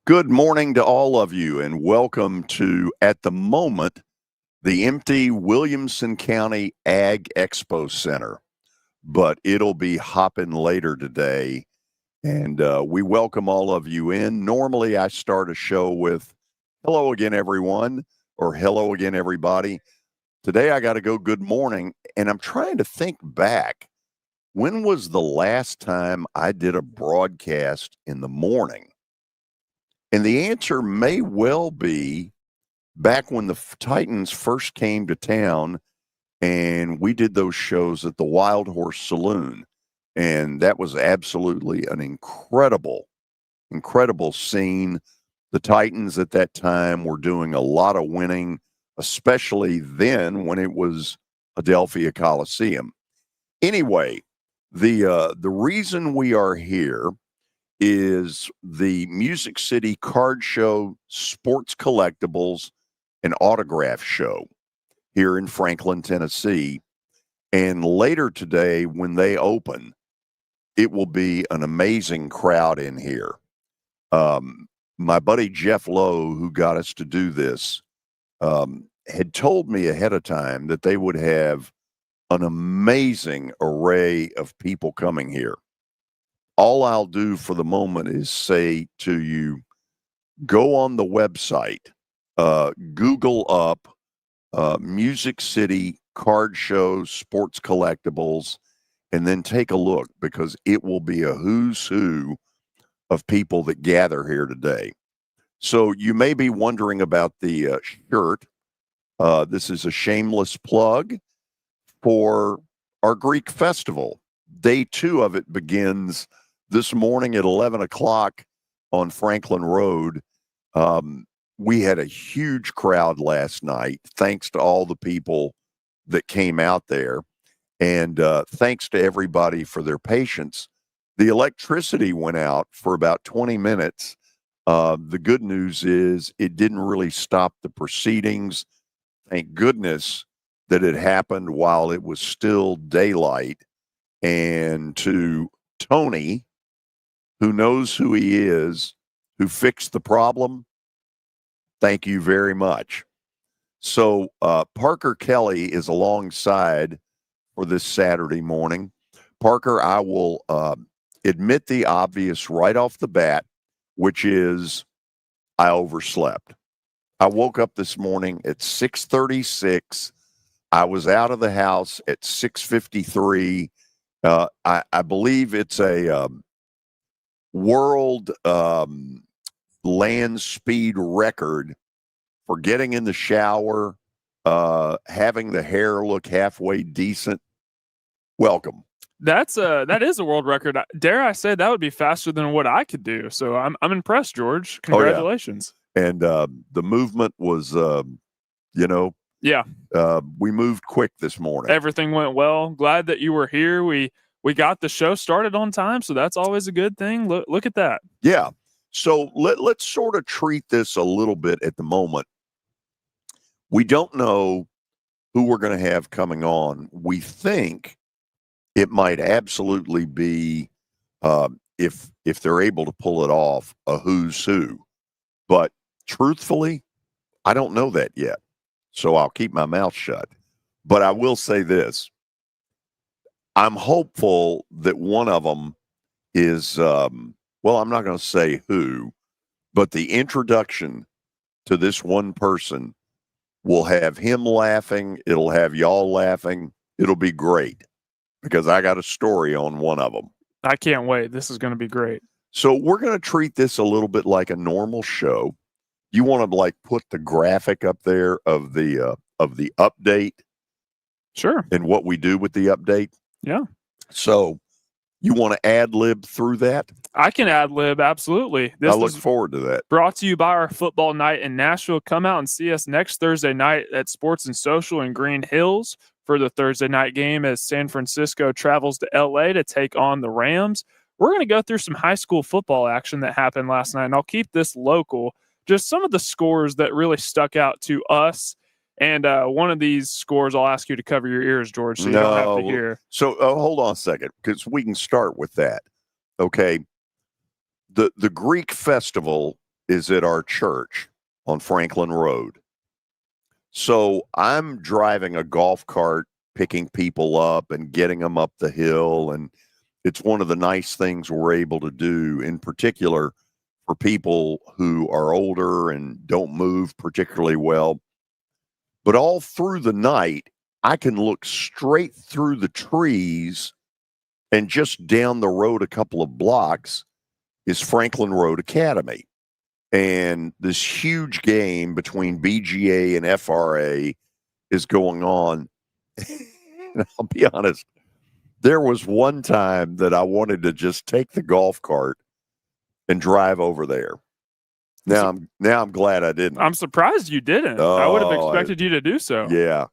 Good morning to all of you, and welcome to, at the moment, the empty Williamson County Ag Expo Center. But it'll be hopping later today, and we welcome all of you in. Normally, I start a show with hello again, everyone, or hello again, everybody. Today, I got to go good morning, and I'm trying to think back. When was the last time I did a broadcast in the morning? And the answer may well be back when the Titans first came to town and we did those shows at the Wild Horse Saloon. And that was absolutely an incredible scene. The Titans at that time were doing a lot of winning, especially then when it was Adelphia Coliseum. Anyway, the reason we are here is the Music City Card Show, Sports Collectibles, and Autograph Show here in Franklin, Tennessee. And later today, when they open, it will be an amazing crowd in here. My buddy Jeff Lowe, who got us to do this, had told me ahead of time that they would have an amazing array of people coming here. All I'll do for the moment is say to you, go on the website, Google up Music City Card Show, Sports Collectibles, and then take a look because it will be a who's who of people that gather here today. So you may be wondering about the shirt. This is a shameless plug for our Greek festival. Day 2 of it begins this morning at 11 o'clock on Franklin Road. We had a huge crowd last night, thanks to all the people that came out there. And thanks to everybody for their patience. The electricity went out for about 20 minutes. The good news is it didn't really stop the proceedings. Thank goodness that it happened while it was still daylight. And to Tony, who knows who he is, who fixed the problem, thank you very much. So Parker Kelly is alongside for this Saturday morning. Parker, I will admit the obvious right off the bat, which is I overslept. I woke up this morning at 6:36. I was out of the house at 6:53. I believe it's a world land speed record for getting in the shower, having the hair look halfway decent. Welcome. That is a world record. Dare I say that would be faster than what I could do. So I'm impressed, George. Congratulations. Oh, yeah. And the movement was, yeah. We moved quick this morning. Everything went well. Glad that you were here. We got the show started on time, so that's always a good thing. Look at that. Yeah. So let's sort of treat this a little bit at the moment. We don't know who we're going to have coming on. We think it might absolutely be, if they're able to pull it off, a who's who. But truthfully, I don't know that yet. So I'll keep my mouth shut. But I will say this. I'm hopeful that one of them is, I'm not going to say who, but the introduction to this one person will have him laughing. It'll have y'all laughing. It'll be great because I got a story on one of them. I can't wait. This is going to be great. So we're going to treat this a little bit like a normal show. You want to put the graphic up there of the update? Sure. And what we do with the update? Yeah. So you want to ad-lib through that? I can ad-lib, absolutely. I look forward to that. Brought to you by our football night in Nashville. Come out and see us next Thursday night at Sports and Social in Green Hills for the Thursday night game as San Francisco travels to LA to take on the Rams. We're going to go through some high school football action that happened last night, and I'll keep this local. Just some of the scores that really stuck out to us. And one of these scores, I'll ask you to cover your ears, George, so you don't have to hear. So hold on a second, because we can start with that. Okay. The Greek festival is at our church on Franklin Road. So I'm driving a golf cart, picking people up and getting them up the hill. And it's one of the nice things we're able to do, in particular for people who are older and don't move particularly well. But all through the night, I can look straight through the trees, and just down the road a couple of blocks is Franklin Road Academy. And this huge game between BGA and FRA is going on. And I'll be honest, there was one time that I wanted to just take the golf cart and drive over there. Now I'm glad I didn't. I'm surprised you didn't. I would have expected you to do so. Yeah.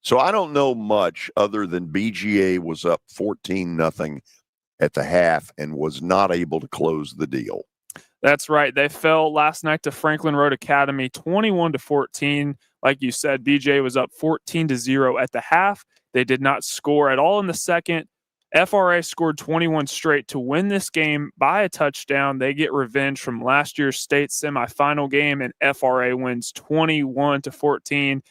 So I don't know much other than BGA was up 14-0 at the half and was not able to close the deal. That's right. They fell last night to Franklin Road Academy 21-14. Like you said, BGA was up 14-0 at the half. They did not score at all in the second. FRA scored 21 straight to win this game by a touchdown. They get revenge from last year's state semifinal game, and FRA wins 21-14.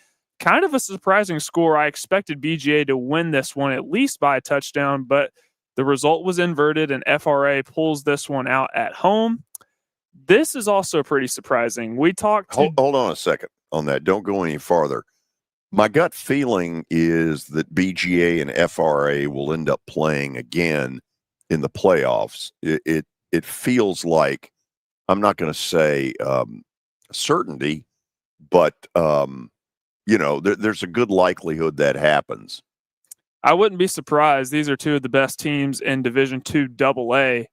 Kind of a surprising score. I expected BGA to win this one at least by a touchdown, but the result was inverted, and FRA pulls this one out at home. This is also pretty surprising. We talked to... Hold on a second on that. Don't go any farther. My gut feeling is that BGA and FRA will end up playing again in the playoffs. It feels like, I'm not going to say certainty, but there's a good likelihood that happens. I wouldn't be surprised. These are two of the best teams in Division II AA.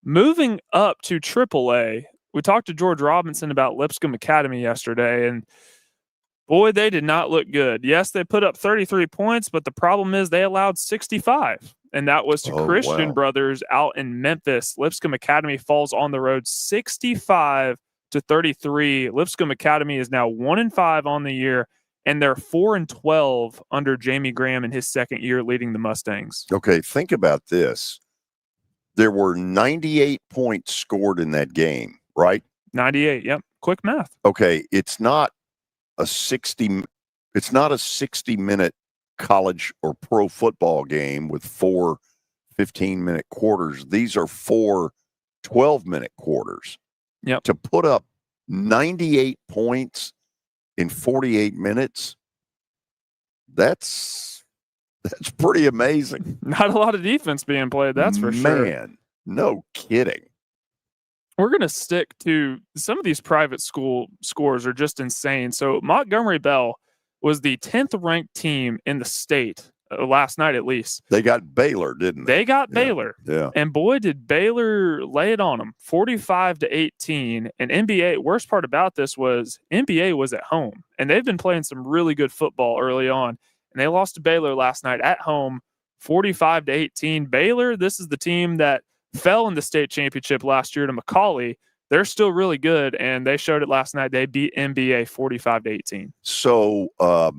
Moving up to AAA, we talked to George Robinson about Lipscomb Academy yesterday, and boy, they did not look good. Yes, they put up 33 points, but the problem is they allowed 65, and that was to Christian Brothers out in Memphis. Lipscomb Academy falls on the road 65-33. Lipscomb Academy is now 1-5 on the year, and they're 4-12 under Jamie Graham in his second year leading the Mustangs. Okay, think about this. There were 98 points scored in that game, right? 98, yep. Quick math. Okay, it's not a 60-minute college or pro football game with 4 15-minute quarters. These are 4 12-minute quarters. Yep. To put up 98 points in 48 minutes, that's pretty amazing. Not a lot of defense being played, that's for sure. Man, no kidding. We're going to stick to some of these private school scores are just insane. So Montgomery Bell was the 10th ranked team in the state last night, at least. They got Baylor, didn't they? They got Baylor. Yeah. And boy, did Baylor lay it on them, 45-18. And NBA, worst part about this was NBA was at home, and they've been playing some really good football early on. And they lost to Baylor last night at home, 45-18. Baylor, this is the team that fell in the state championship last year to Macaulay. They're still really good, and they showed it last night. They beat NBA 45-18. So, I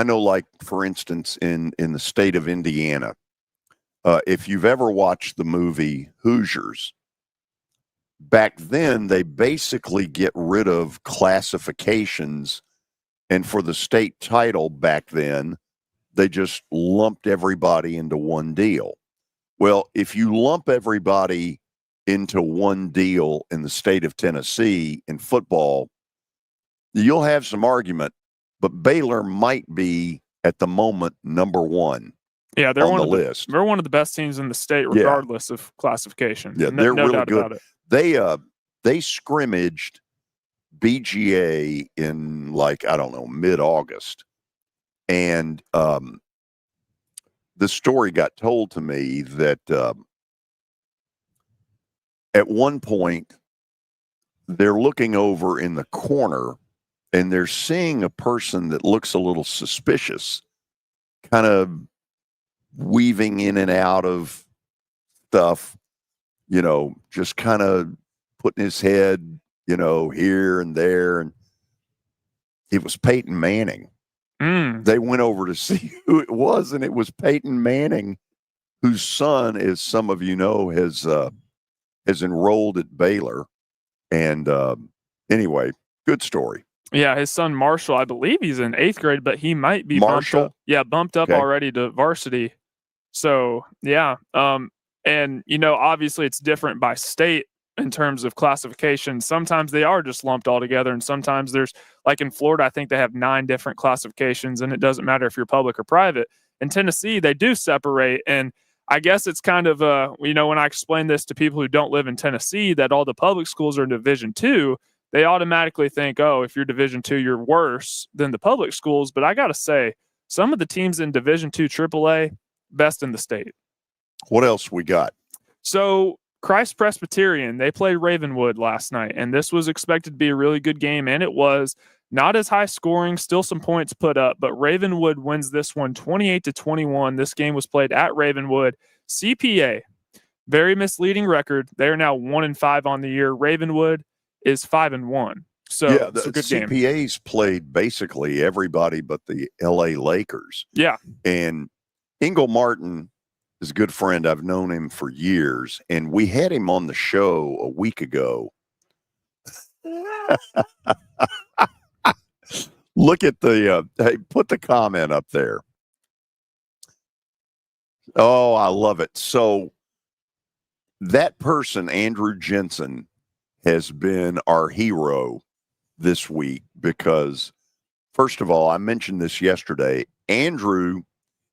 know, like, for instance, in the state of Indiana, if you've ever watched the movie Hoosiers, back then they basically get rid of classifications. And for the state title back then, they just lumped everybody into one deal. Well, if you lump everybody into one deal in the state of Tennessee in football, you'll have some argument, but Baylor might be at the moment number one. Yeah, they're on one the of the list. They're one of the best teams in the state, regardless of classification. Yeah, they're no really doubt good. about it. They scrimmaged BGA in, mid-August. And the story got told to me that at one point they're looking over in the corner and they're seeing a person that looks a little suspicious, kind of weaving in and out of stuff, just kind of putting his head, here and there. And it was Peyton Manning. They went over to see who it was, and it was Peyton Manning, whose son, as some of you know, has has enrolled at Baylor. And anyway, good story. Yeah, his son Marshall, I believe he's in 8th grade, but he might be Marshall? bumped up Okay. already to varsity. So, yeah. And, obviously it's different by state in terms of classification. Sometimes they are just lumped all together, and sometimes there's, like in Florida, I think they have 9 different classifications, and it doesn't matter if you're public or private. In Tennessee, they do separate, and I guess it's kind of, when I explain this to people who don't live in Tennessee, that all the public schools are in Division II, they automatically think, oh, if you're Division II, you're worse than the public schools. But I got to say, some of the teams in Division II AAA, best in the state. What else we got? So Christ Presbyterian, they played Ravenwood last night, and this was expected to be a really good game, and it was. Not as high scoring, still some points put up, but Ravenwood wins this one 28-21. This game was played at Ravenwood. CPA, very misleading record. They are now 1-5 on the year. Ravenwood is 5-1. So yeah, it's a good CPA's game. Played basically everybody but the LA Lakers. Yeah. And Ingle Martin is a good friend. I've known him for years, and we had him on the show a week ago. Look at the hey, put the comment up there. Oh, I love it. So that person, Andrew Jensen, has been our hero this week because, first of all, I mentioned this yesterday. Andrew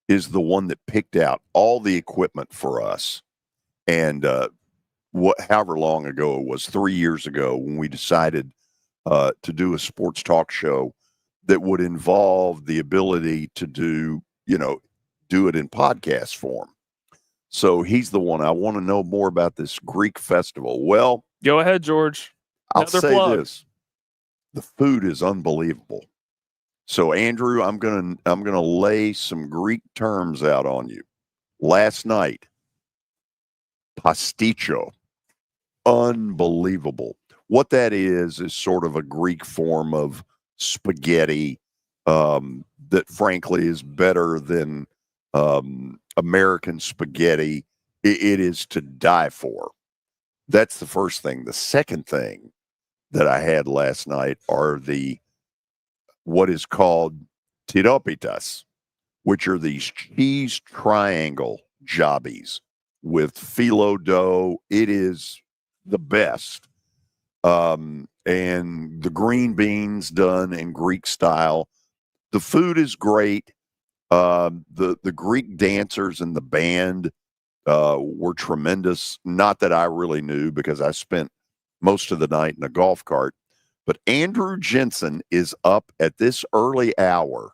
is the one that picked out all the equipment for us. And however long ago it was, 3 years ago, when we decided to do a sports talk show that would involve the ability to do it in podcast form. So he's the one. I want to know more about this Greek festival. Well, go ahead, George. I'll say this. The food is unbelievable. So Andrew, I'm gonna lay some Greek terms out on you. Last night, pasticcio. Unbelievable. What that is sort of a Greek form of spaghetti that frankly is better than American spaghetti. It is to die for. That's the first thing. The second thing that I had last night are what is called tiropitas, which are these cheese triangle jobbies with phyllo dough. It is the best. And the green beans done in Greek style. The food is great. The Greek dancers and the band were tremendous. Not that I really knew because I spent most of the night in a golf cart. But Andrew Jensen is up at this early hour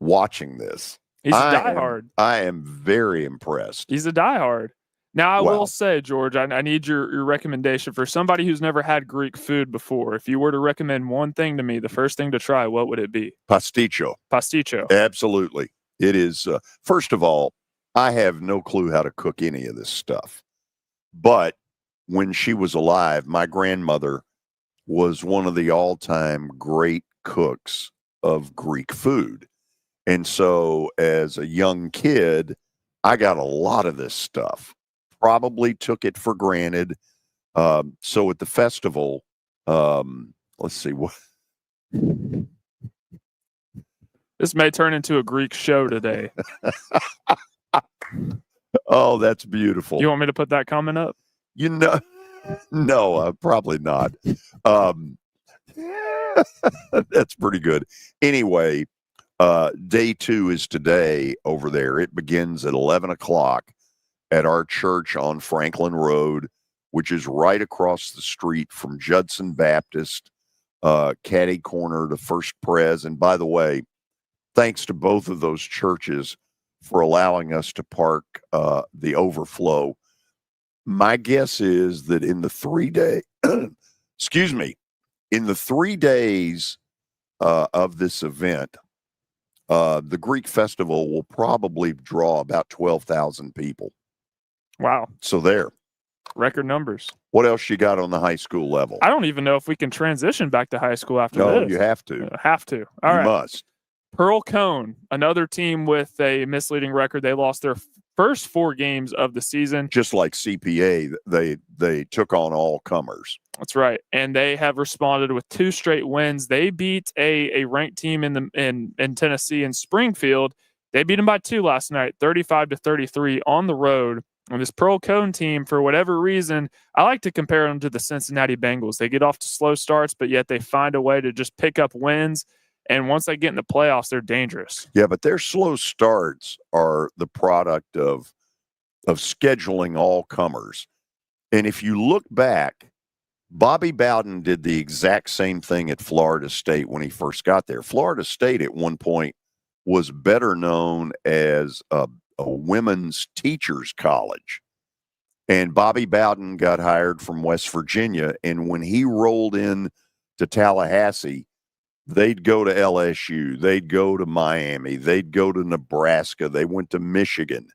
watching this. He's a diehard. I am very impressed. He's a diehard. Now, I will say, George, I need your recommendation for somebody who's never had Greek food before. If you were to recommend one thing to me, the first thing to try, what would it be? Pasticcio. Pasticcio. Absolutely. It is. First of all, I have no clue how to cook any of this stuff. But when she was alive, my grandmother was one of the all-time great cooks of Greek food. And so as a young kid, I got a lot of this stuff. Probably took it for granted. So at the festival, let's see what. This may turn into a Greek show today. Oh, that's beautiful. You want me to put that comment up? No, probably not. That's pretty good. Anyway, day 2 is today over there. It begins at 11 o'clock at our church on Franklin Road, which is right across the street from Judson Baptist, catty corner to First Pres. And by the way, thanks to both of those churches for allowing us to park the overflow. My guess is that in the 3 day, in the 3 days of this event, the Greek festival will probably draw about 12,000 people. Wow. So there. Record numbers. What else you got on the high school level? I don't even know if we can transition back to high school after this. No, you have to. Have to. All right. You must. Pearl Cone, another team with a misleading record. They lost their first 4 games of the season. Just like CPA, they took on all comers. That's right, and they have responded with 2 straight wins. They beat a ranked team in Tennessee in Springfield. They beat them by 2 last night, 35-33 on the road. And this Pearl Cone team, for whatever reason, I like to compare them to the Cincinnati Bengals. They get off to slow starts, but yet they find a way to just pick up wins. And once they get in the playoffs, they're dangerous. Yeah, but their slow starts are the product of scheduling all comers. And if you look back, Bobby Bowden did the exact same thing at Florida State when he first got there. Florida State at one point was better known as a women's teachers college. And Bobby Bowden got hired from West Virginia. And when he rolled in to Tallahassee, they'd go to LSU, they'd go to Miami, they'd go to Nebraska, they went to Michigan.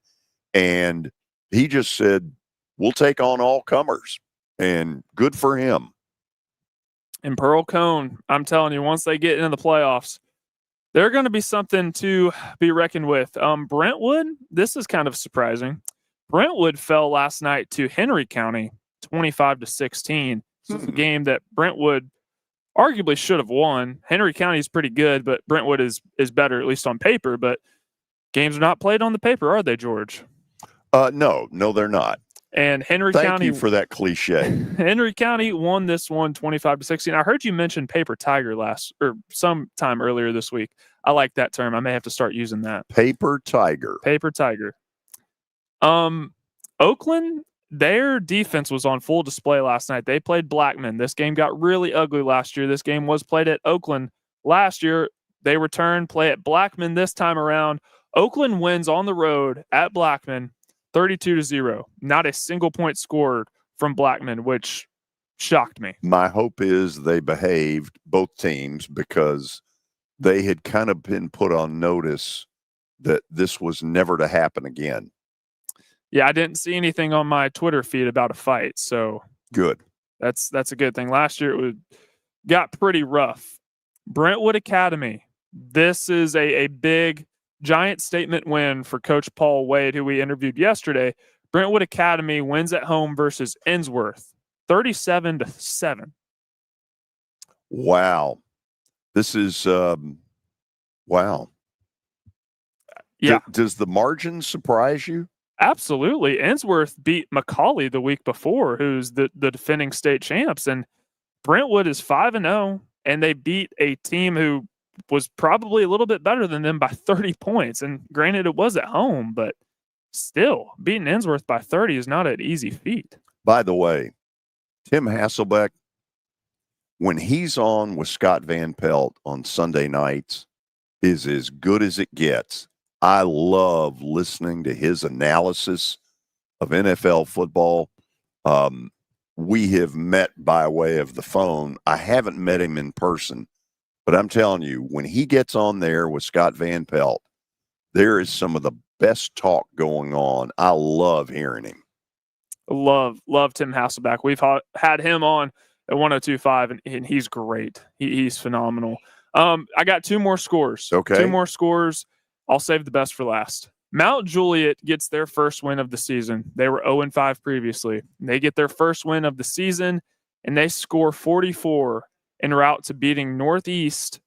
And he just said, we'll take on all comers. And good for him. And Pearl Cone, I'm telling you, once they get into the playoffs, they're going to be something to be reckoned with. Brentwood, this is kind of surprising. Brentwood fell last night to Henry County, 25-16. This is a game that Brentwood arguably should have won. Henry County is pretty good, but Brentwood is better, at least on paper. But games are not played on the paper, are they, George? No, they're not. And Henry Thank County, you for that cliche. Henry County won this one 25-16. I heard you mention Paper Tiger sometime earlier this week. I like that term. I may have to start using that. Paper Tiger. Paper Tiger. Oakland, their defense was on full display last night. They played Blackman. This game got really ugly last year. This game was played at Oakland last year. They return, play at Blackman this time around. Oakland wins on the road at Blackman 32-0. Not a single point scored from Blackman, which shocked me. My hope is they behaved, both teams, because they had kind of been put on notice that this was never to happen again. Yeah, I didn't see anything on my Twitter feed about a fight, so good. That's a good thing. Last year it got pretty rough. Brentwood Academy. This is a big, giant statement win for Coach Paul Wade, who we interviewed yesterday. Brentwood Academy wins at home versus Ensworth, 37-7. Wow. This is wow. Yeah. Does the margin surprise you? Absolutely. Ensworth beat McCauley the week before, who's the defending state champs, and Brentwood is 5-0, and they beat a team who was probably a little bit better than them by 30 points. And granted, it was at home, but still, beating Ensworth by 30 is not an easy feat. By the way, Tim Hasselbeck, when he's on with Scott Van Pelt on Sunday nights, is as good as it gets. I love listening to his analysis of NFL football. We have met by way of the phone. I haven't met him in person, but I'm telling you, when he gets on there with Scott Van Pelt, there is some of the best talk going on. I love hearing him. Love Tim Hasselbeck. We've had him on at 102.5, and he's great. He's phenomenal. I got 2 more scores. Okay. 2 more scores. I'll save the best for last. Mount Juliet gets their first win of the season. They were 0-5 previously. They get their first win of the season, and they score 44 en route to beating Northeast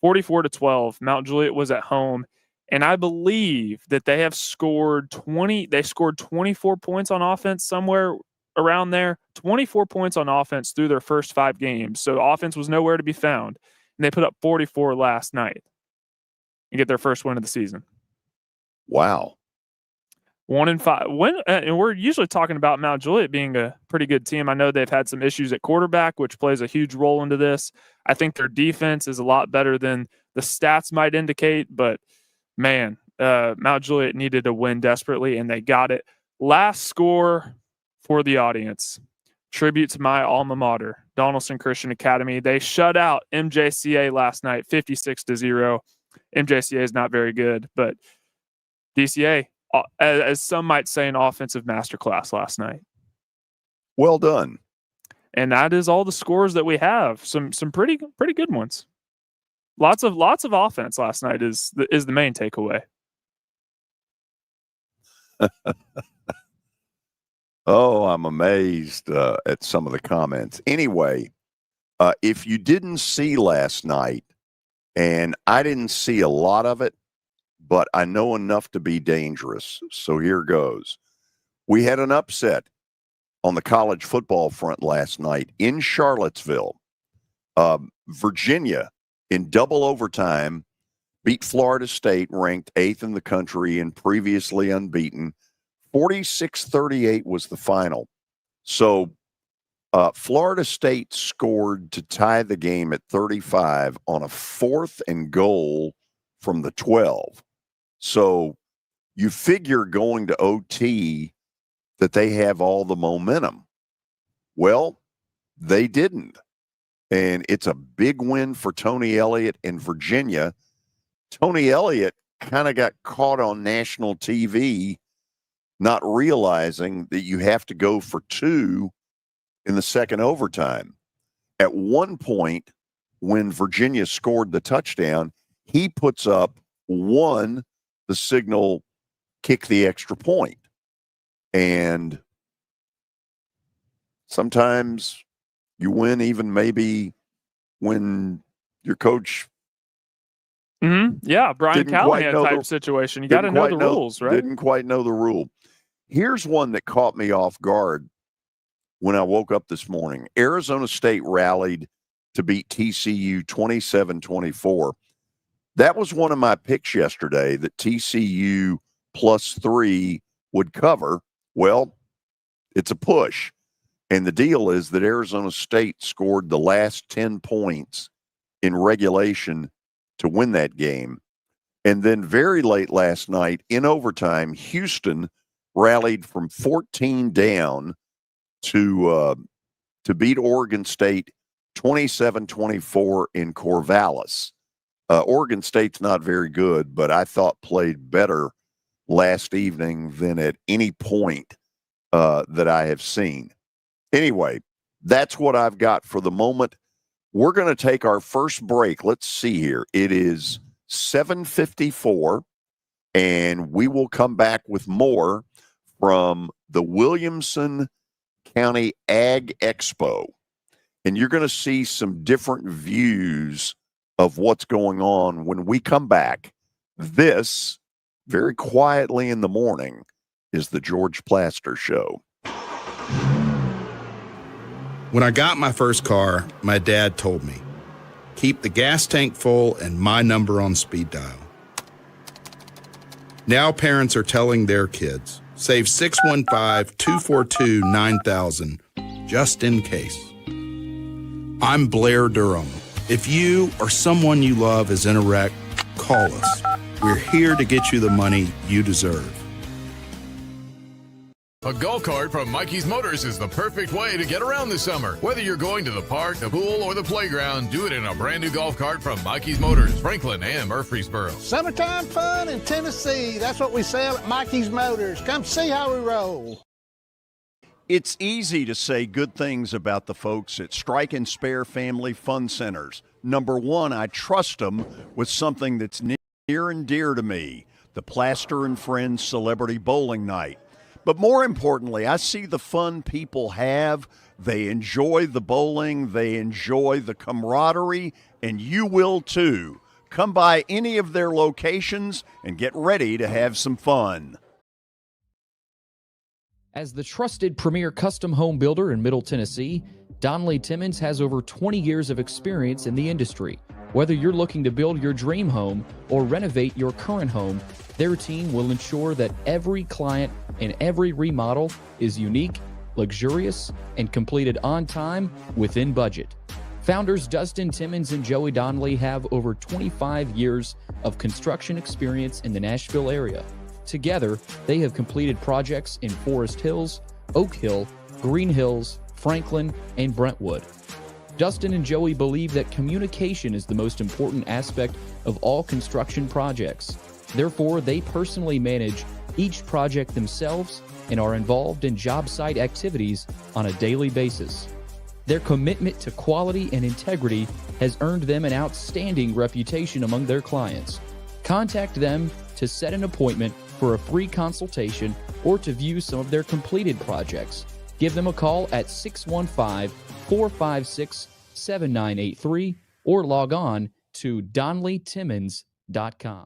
44-12. Mount Juliet was at home, and I believe that they have scored 20. They scored 24 points on offense, somewhere around there. 24 points on offense through their first 5 games. So offense was nowhere to be found, and they put up 44 last night and get their first win of the season. Wow. 1-5. And we're usually talking about Mount Juliet being a pretty good team. I know they've had some issues at quarterback, which plays a huge role into this. I think their defense is a lot better than the stats might indicate, but man, Mount Juliet needed a win desperately, and they got it. Last score for the audience. Tribute to my alma mater, Donaldson Christian Academy. They shut out MJCA last night, 56-0. MJCA is not very good, but DCA, as some might say, an offensive masterclass last night. Well done. And that is all the scores that we have. Some pretty good ones. Lots of offense last night is the main takeaway. Oh, I'm amazed at some of the comments. Anyway, if you didn't see last night, and I didn't see a lot of it, but I know enough to be dangerous. So here goes. We had an upset on the college football front last night in Charlottesville. Virginia, in double overtime, beat Florida State, ranked 8th in the country and previously unbeaten. 46-38 was the final. So Florida State scored to tie the game at 35 on a 4th and goal from the 12. So you figure going to OT that they have all the momentum. Well, they didn't. And it's a big win for Tony Elliott in Virginia. Tony Elliott kind of got caught on national TV not realizing that you have to go for 2 in the second overtime. At one point, when Virginia scored the touchdown, he puts up 1, the signal, kick the extra point. And sometimes you win even maybe when your coach Yeah, Brian Callahan type situation. You got to know the rules, right? Didn't quite know the rule. Here's one that caught me off guard when I woke up this morning. Arizona State rallied to beat TCU 27-24. That was one of my picks yesterday, that TCU +3 would cover. Well, it's a push. And the deal is that Arizona State scored the last 10 points in regulation to win that game. And then very late last night in overtime, Houston rallied from 14 down to beat Oregon State 27-24 in Corvallis. Oregon State's not very good, but I thought played better last evening than at any point that I have seen. Anyway, that's what I've got for the moment. We're going to take our first break. Let's see here. It is 7:54, and we will come back with more from the Williamson County Ag Expo. And you're going to see some different views of what's going on when we come back. This, very quietly in the morning, is the George Plaster Show. When I got my first car, my dad told me, keep the gas tank full and my number on speed dial. Now parents are telling their kids, save 615-242-9000 just in case. I'm Blair Durham. If you or someone you love is in a wreck, call us. We're here to get you the money you deserve. A golf cart from Mikey's Motors is the perfect way to get around this summer. Whether you're going to the park, the pool, or the playground, do it in a brand new golf cart from Mikey's Motors, Franklin and Murfreesboro. Summertime fun in Tennessee. That's what we sell at Mikey's Motors. Come see how we roll. It's easy to say good things about the folks at Strike and Spare Family Fun Centers. Number one, I trust them with something that's near and dear to me, the Plaster and Friends Celebrity Bowling Night. But more importantly, I see the fun people have. They enjoy the bowling. They enjoy the camaraderie, and you will too. Come by any of their locations and get ready to have some fun. As the trusted premier custom home builder in Middle Tennessee, Donnelly Timmons has over 20 years of experience in the industry. Whether you're looking to build your dream home or renovate your current home, their team will ensure that every client and every remodel is unique, luxurious, and completed on time within budget. Founders Dustin Timmons and Joey Donnelly have over 25 years of construction experience in the Nashville area. Together, they have completed projects in Forest Hills, Oak Hill, Green Hills, Franklin, and Brentwood. Dustin and Joey believe that communication is the most important aspect of all construction projects. Therefore, they personally manage each project themselves and are involved in job site activities on a daily basis. Their commitment to quality and integrity has earned them an outstanding reputation among their clients. Contact them to set an appointment for a free consultation or to view some of their completed projects. Give them a call at 615-456-7983 or log on to DonleyTimmons.com.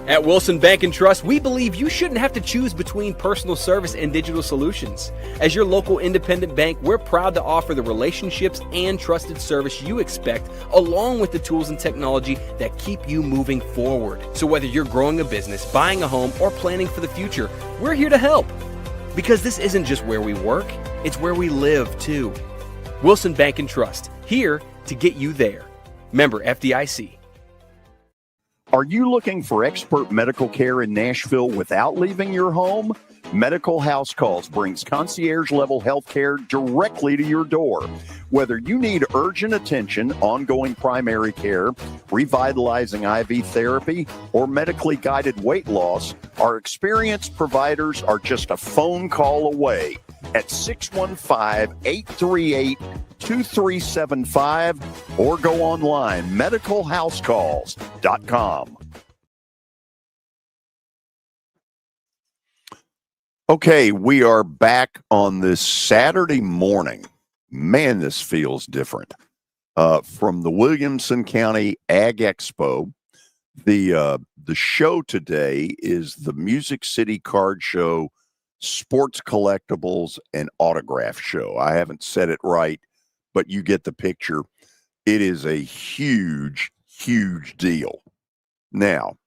At Wilson Bank and Trust, we believe you shouldn't have to choose between personal service and digital solutions. As your local independent bank, we're proud to offer the relationships and trusted service you expect, along with the tools and technology that keep you moving forward. So whether you're growing a business, buying a home, or planning for the future, we're here to help. Because this isn't just where we work, it's where we live too. Wilson Bank and Trust, here to get you there. Member FDIC. Are you looking for expert medical care in Nashville without leaving your home? Medical House Calls brings concierge-level health care directly to your door. Whether you need urgent attention, ongoing primary care, revitalizing IV therapy, or medically guided weight loss, our experienced providers are just a phone call away at 615-838-2375 or go online, medicalhousecalls.com. Okay, we are back on this Saturday morning. Man, this feels different. From the Williamson County Ag Expo. The show today is the Music City Card Show, Sports Collectibles, and Autograph Show. I haven't said it right, but you get the picture. It is a huge, huge deal. Now,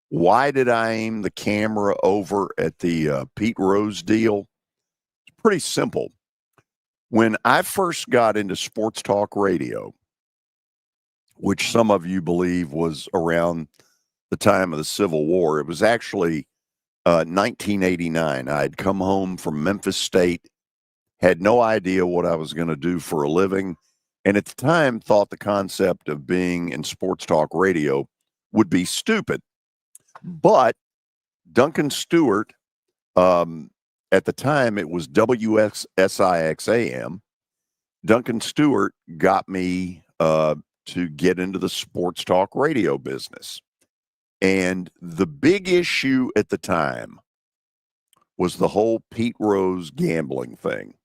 why did I aim the camera over at the Pete Rose deal? It's pretty simple. When I first got into sports talk radio, which some of you believe was around the time of the Civil War, it was actually 1989. I had come home from Memphis State, had no idea what I was going to do for a living, and at the time thought the concept of being in sports talk radio would be stupid. But Duncan Stewart, at the time it was WSIX-AM, Duncan Stewart got me to get into the sports talk radio business. And the big issue at the time was the whole Pete Rose gambling thing.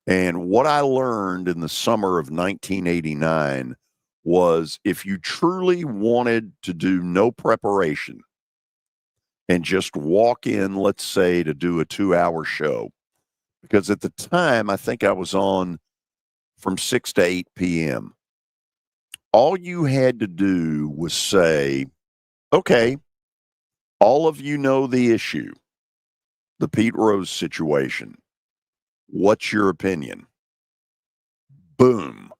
And what I learned in the summer of 1989 was if you truly wanted to do no preparation and just walk in, let's say, to do a 2-hour show, because at the time, I think I was on from 6 to 8 p.m. All you had to do was say, okay, all of you know the issue, the Pete Rose situation. What's your opinion? Boom.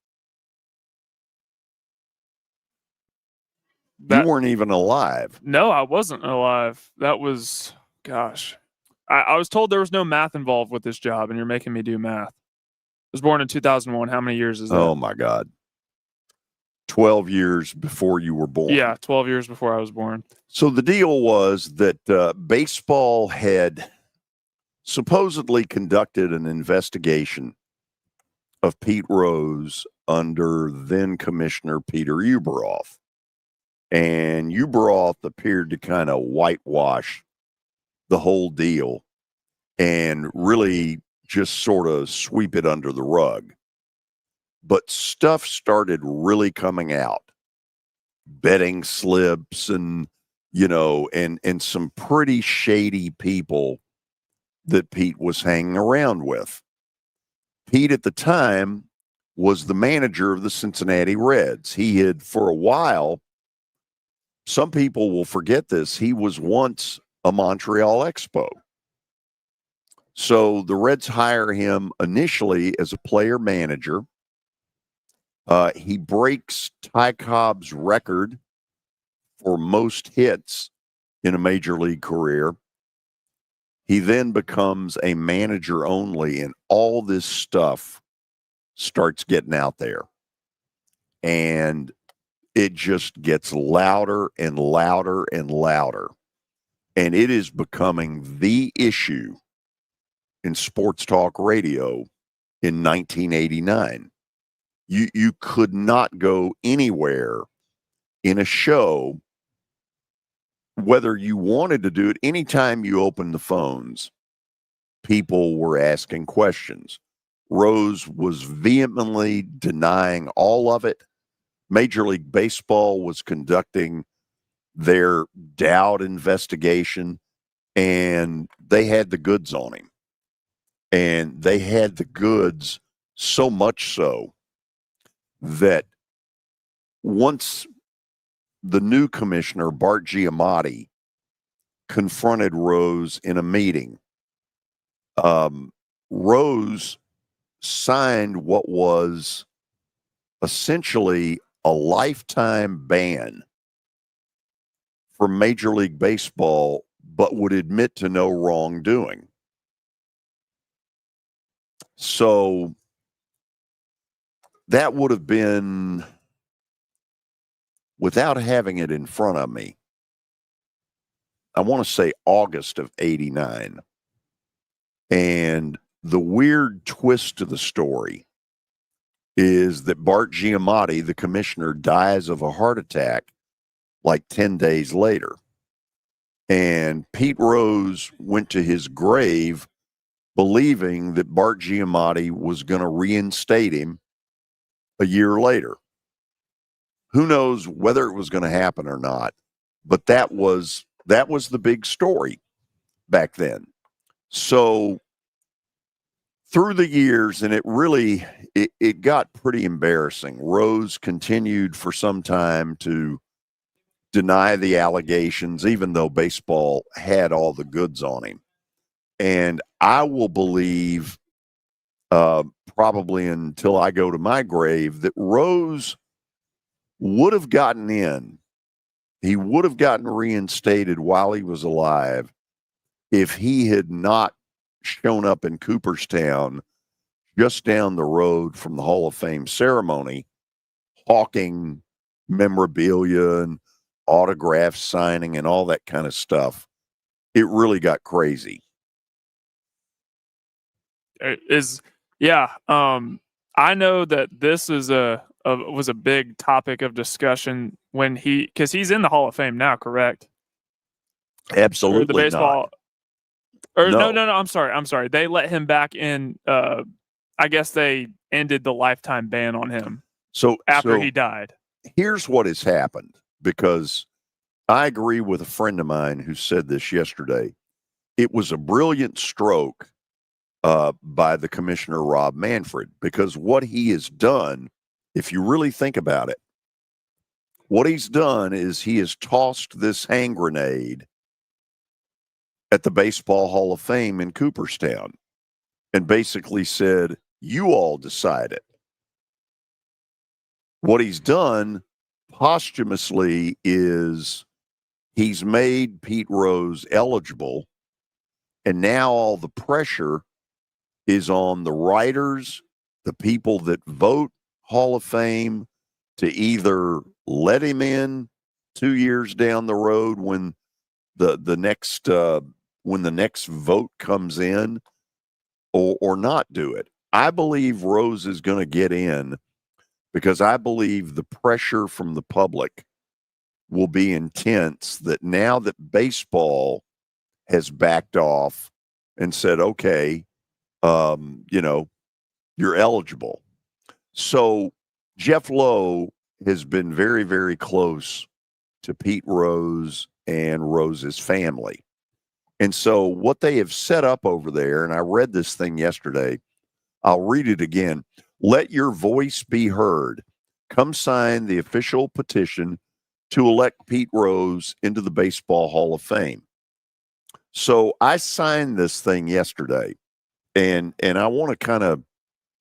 You weren't even alive. No, I wasn't alive. That was, gosh. I was told there was no math involved with this job, and you're making me do math. I was born in 2001. How many years is that? Oh, my God. 12 years before you were born. Yeah, 12 years before I was born. So the deal was that baseball had supposedly conducted an investigation of Pete Rose under then Commissioner Peter Ueberroth. And Ueberroth appeared to kind of whitewash the whole deal and really just sort of sweep it under the rug. But stuff started really coming out. Betting slips and, and some pretty shady people that Pete was hanging around with. Pete at the time was the manager of the Cincinnati Reds. He had, for a while, some people will forget this, he was once a Montreal Expo. So the Reds hire him initially as a player manager. He breaks Ty Cobb's record for most hits in a major league career. He then becomes a manager only, and all this stuff starts getting out there. And it just gets louder and louder and louder. And it is becoming the issue in sports talk radio in 1989. You could not go anywhere in a show whether you wanted to do it, anytime you opened the phones, people were asking questions. Rose was vehemently denying all of it. Major League Baseball was conducting their Dowd investigation, and they had the goods on him. And they had the goods so much so that once the new commissioner, Bart Giamatti, confronted Rose in a meeting, Rose signed what was essentially a lifetime ban from Major League Baseball, but would admit to no wrongdoing. So that would have been, without having it in front of me, I want to say August of '89. And the weird twist to the story is that Bart Giamatti, the commissioner, dies of a heart attack like 10 days later. And Pete Rose went to his grave believing that Bart Giamatti was going to reinstate him a year later. Who knows whether it was going to happen or not, but that was the big story back then. So through the years, and it got pretty embarrassing. Rose continued for some time to deny the allegations, even though baseball had all the goods on him. And I will believe, probably until I go to my grave, that Rose would have gotten in. He would have gotten reinstated while he was alive if he had not shown up in Cooperstown, just down the road from the Hall of Fame ceremony, hawking memorabilia and autograph signing and all that kind of stuff. It really got crazy. I know that this is was a big topic of discussion because he's in the Hall of Fame now, correct? Absolutely the baseball, not. Or no. I'm sorry. They let him back in. I guess they ended the lifetime ban on him. So after he died. Here's what has happened, because I agree with a friend of mine who said this yesterday. It was a brilliant stroke by the commissioner, Rob Manfred, because what he has done, if you really think about it, what he's done is he has tossed this hand grenade at the Baseball Hall of Fame in Cooperstown and basically said, you all decide it. What he's done posthumously is he's made Pete Rose eligible, and now all the pressure is on the writers, the people that vote Hall of Fame, to either let him in 2 years down the road when the next vote comes in, or not do it. I believe Rose is going to get in, because I believe the pressure from the public will be intense, that now that baseball has backed off and said, okay, you're eligible. So Jeff Lowe has been very, very close to Pete Rose and Rose's family. And so what they have set up over there, and I read this thing yesterday, I'll read it again. Let your voice be heard. Come sign the official petition to elect Pete Rose into the Baseball Hall of Fame. So I signed this thing yesterday, and I want to kind of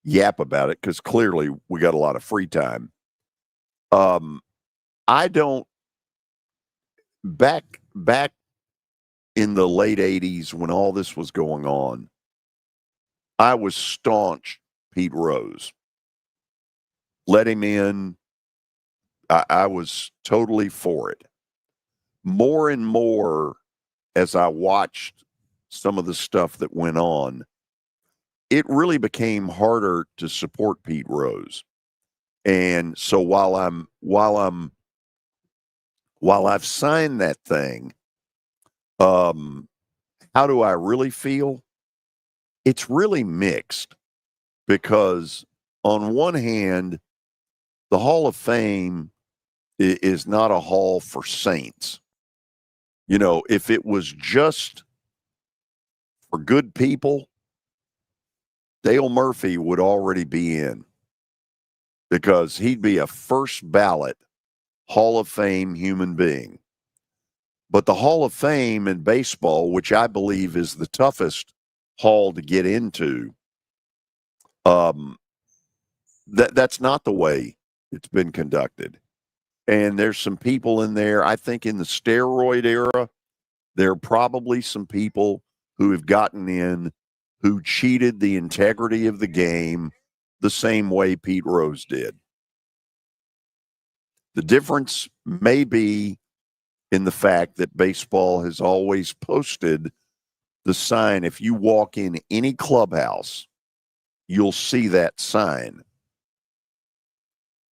yap about it because clearly we got a lot of free time. I don't, back in the late 80s when all this was going on, I was staunch Pete Rose. Let him in. I was totally for it. More and more, as I watched some of the stuff that went on, it really became harder to support Pete Rose. And so while I've signed that thing, How do I really feel? It's really mixed because on one hand, the Hall of Fame is not a hall for saints. You know, if it was just for good people, Dale Murphy would already be in because he'd be a first ballot Hall of Fame human being. But the Hall of Fame in baseball, which I believe is the toughest hall to get into, that's not the way it's been conducted. And there's some people in there, I think in the steroid era, there are probably some people who have gotten in who cheated the integrity of the game the same way Pete Rose did. The difference may be in the fact that baseball has always posted the sign. If you walk in any clubhouse, you'll see that sign.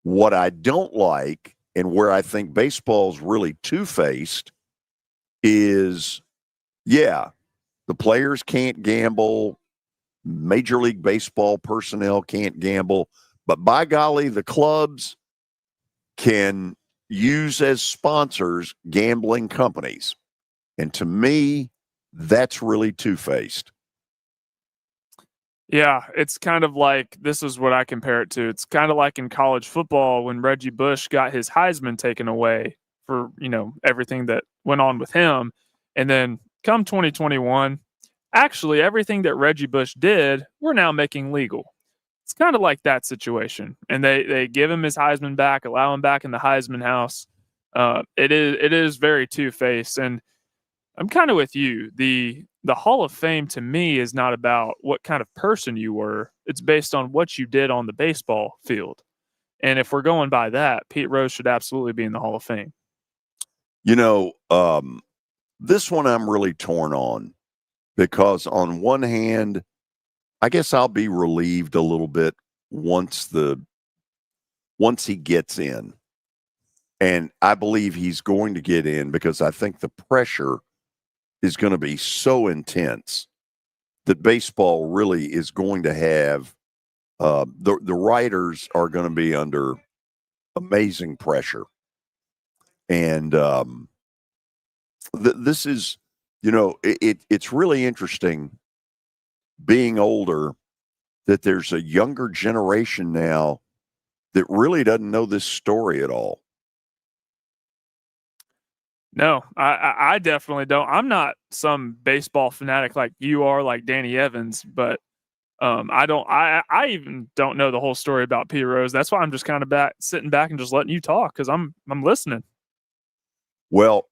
What I don't like, and where I think baseball's really two-faced, is, yeah, the players can't gamble, Major League Baseball personnel can't gamble, but by golly, the clubs can use as sponsors gambling companies. And to me, that's really two-faced. Yeah, it's kind of like, this is what I compare it to. It's kind of like in college football when Reggie Bush got his Heisman taken away for, everything that went on with him. And then come 2021, actually everything that Reggie Bush did, we're now making legal. It's kind of like that situation. And they give him his Heisman back, allow him back in the Heisman house. It is very two-faced. And I'm kind of with you. The Hall of Fame to me is not about what kind of person you were. It's based on what you did on the baseball field. And if we're going by that, Pete Rose should absolutely be in the Hall of Fame. This one I'm really torn on because on one hand, I guess I'll be relieved a little bit once he gets in. And I believe he's going to get in because I think the pressure is going to be so intense that baseball really is going to have the writers are going to be under amazing pressure. And this is, it's really interesting being older that there's a younger generation now that really doesn't know this story at all. No, I definitely don't. I'm not some baseball fanatic like you are, like Danny Evans, but I even don't know the whole story about Pete Rose. That's why I'm just kind of sitting back and just letting you talk because I'm listening. Well,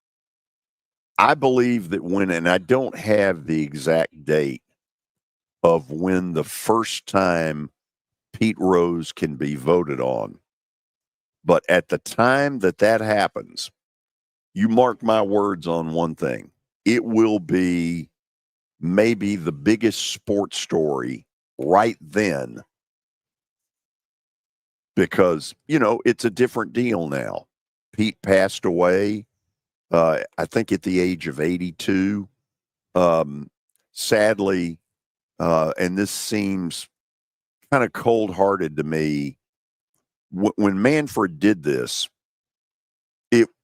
I believe that and I don't have the exact date of when the first time Pete Rose can be voted on, but at the time that happens, you mark my words on one thing. It will be maybe the biggest sports story right then because, it's a different deal now. Pete passed away, I think at the age of 82. Sadly, and this seems kind of cold-hearted to me, when Manfred did this,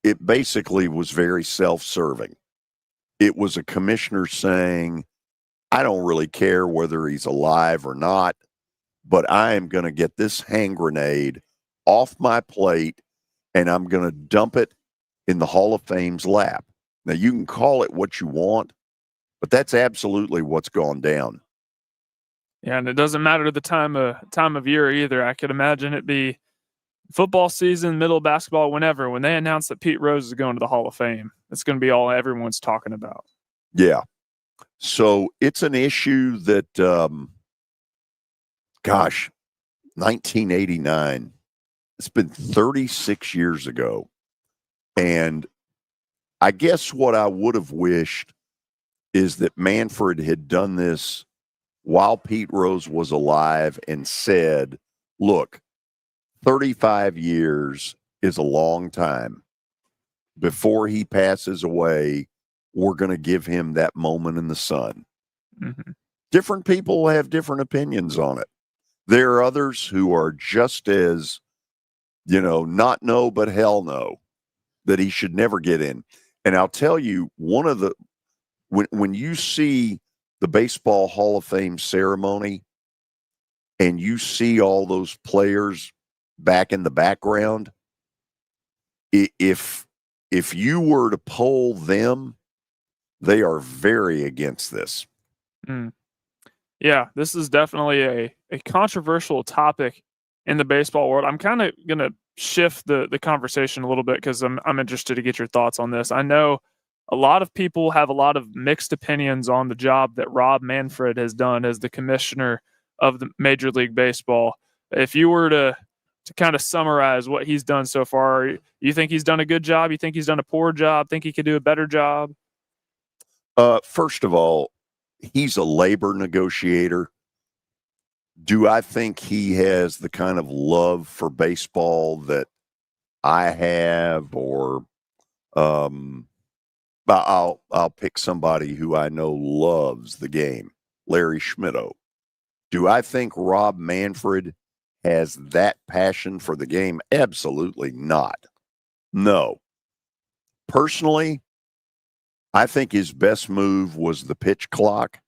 it basically was very self-serving. It was a commissioner saying, I don't really care whether he's alive or not, but I am going to get this hand grenade off my plate and I'm going to dump it in the Hall of Fame's lap. Now, you can call it what you want, but that's absolutely what's gone down. Yeah, and it doesn't matter the time of year either. I could imagine it be football season, middle of basketball, whenever, when they announce that Pete Rose is going to the Hall of Fame, it's going to be all everyone's talking about. Yeah. So it's an issue that, 1989, it's been 36 years ago. And I guess what I would have wished is that Manfred had done this while Pete Rose was alive and said, look, 35 years is a long time. Before he passes away, we're going to give him that moment in the sun. Mm-hmm. Different people have different opinions on it. There are others who are just as, not no, but hell no, that he should never get in. And I'll tell you, when you see the Baseball Hall of Fame ceremony and you see all those players back in the background, if you were to poll them, they are very against this. Mm. Yeah, this is definitely a controversial topic in the baseball world. I'm kind of going to shift the conversation a little bit because I'm interested to get your thoughts on this. I know a lot of people have a lot of mixed opinions on the job that Rob Manfred has done as the commissioner of the Major League Baseball. If you were to kind of summarize what he's done so far, you think he's done a good job? You think he's done a poor job? Think he could do a better job? First of all, he's a labor negotiator. Do I think he has the kind of love for baseball that I have, or I'll pick somebody who I know loves the game, Larry Schmittou. Do I think Rob Manfred has that passion for the game? Absolutely not. No. Personally, I think his best move was the pitch clock.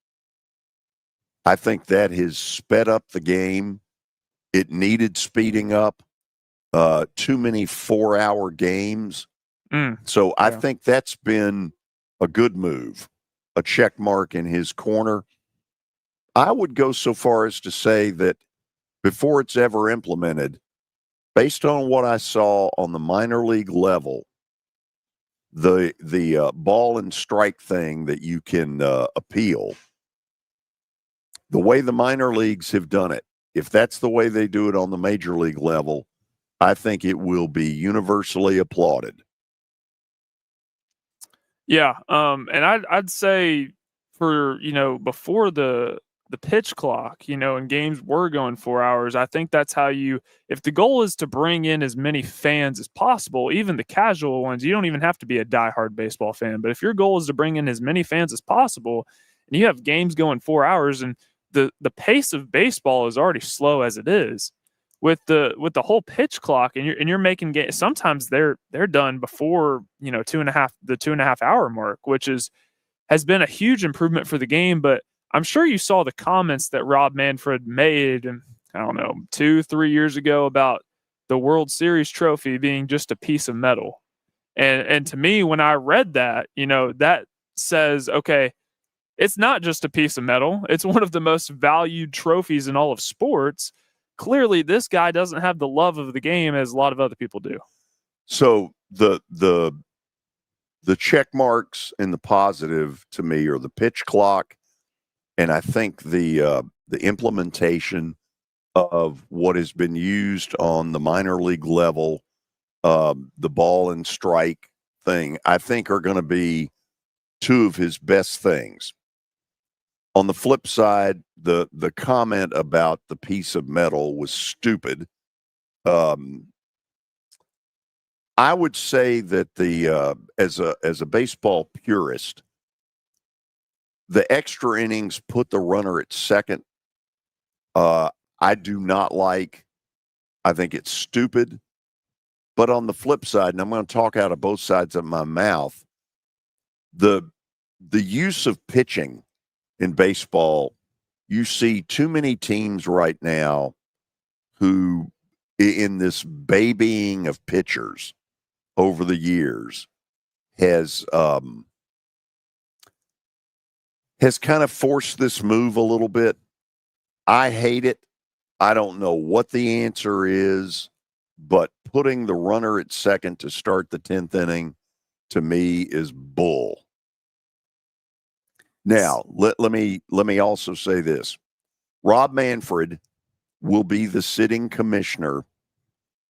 I think that has sped up the game. It needed speeding up. Too many 4-hour games. So I think that's been a good move, a check mark in his corner. I would go so far as to say that before it's ever implemented, based on what I saw on the minor league level, the ball and strike thing that you can appeal, the way the minor leagues have done it, if that's the way they do it on the major league level, I think it will be universally applauded. Yeah, and I'd say for before the pitch clock, and games were going 4 hours. I think that's how if the goal is to bring in as many fans as possible, even the casual ones, you don't even have to be a diehard baseball fan. But if your goal is to bring in as many fans as possible, and you have games going 4 hours, and the pace of baseball is already slow as it is, with the whole pitch clock, and you're making games. Sometimes they're done before the 2.5 hour mark, which has been a huge improvement for the game. But I'm sure you saw the comments that Rob Manfred made, I don't know, 2-3 years ago about the World Series trophy being just a piece of metal. And to me, when I read that, that says, okay, it's not just a piece of metal. It's one of the most valued trophies in all of sports. Clearly, this guy doesn't have the love of the game as a lot of other people do. So the check marks in the positive to me are the pitch clock, and I think the implementation of what has been used on the minor league level, the ball and strike thing, I think are going to be two of his best things. On the flip side, the comment about the piece of metal was stupid. I would say that as a baseball purist, the extra innings put the runner at second. I do not like. I think it's stupid. But on the flip side, and I'm going to talk out of both sides of my mouth, the use of pitching in baseball, you see too many teams right now who, in this babying of pitchers over the years, has kind of forced this move a little bit. I hate it. I don't know what the answer is, but putting the runner at second to start the 10th inning, to me, is bull. Now, let me also say this. Rob Manfred will be the sitting commissioner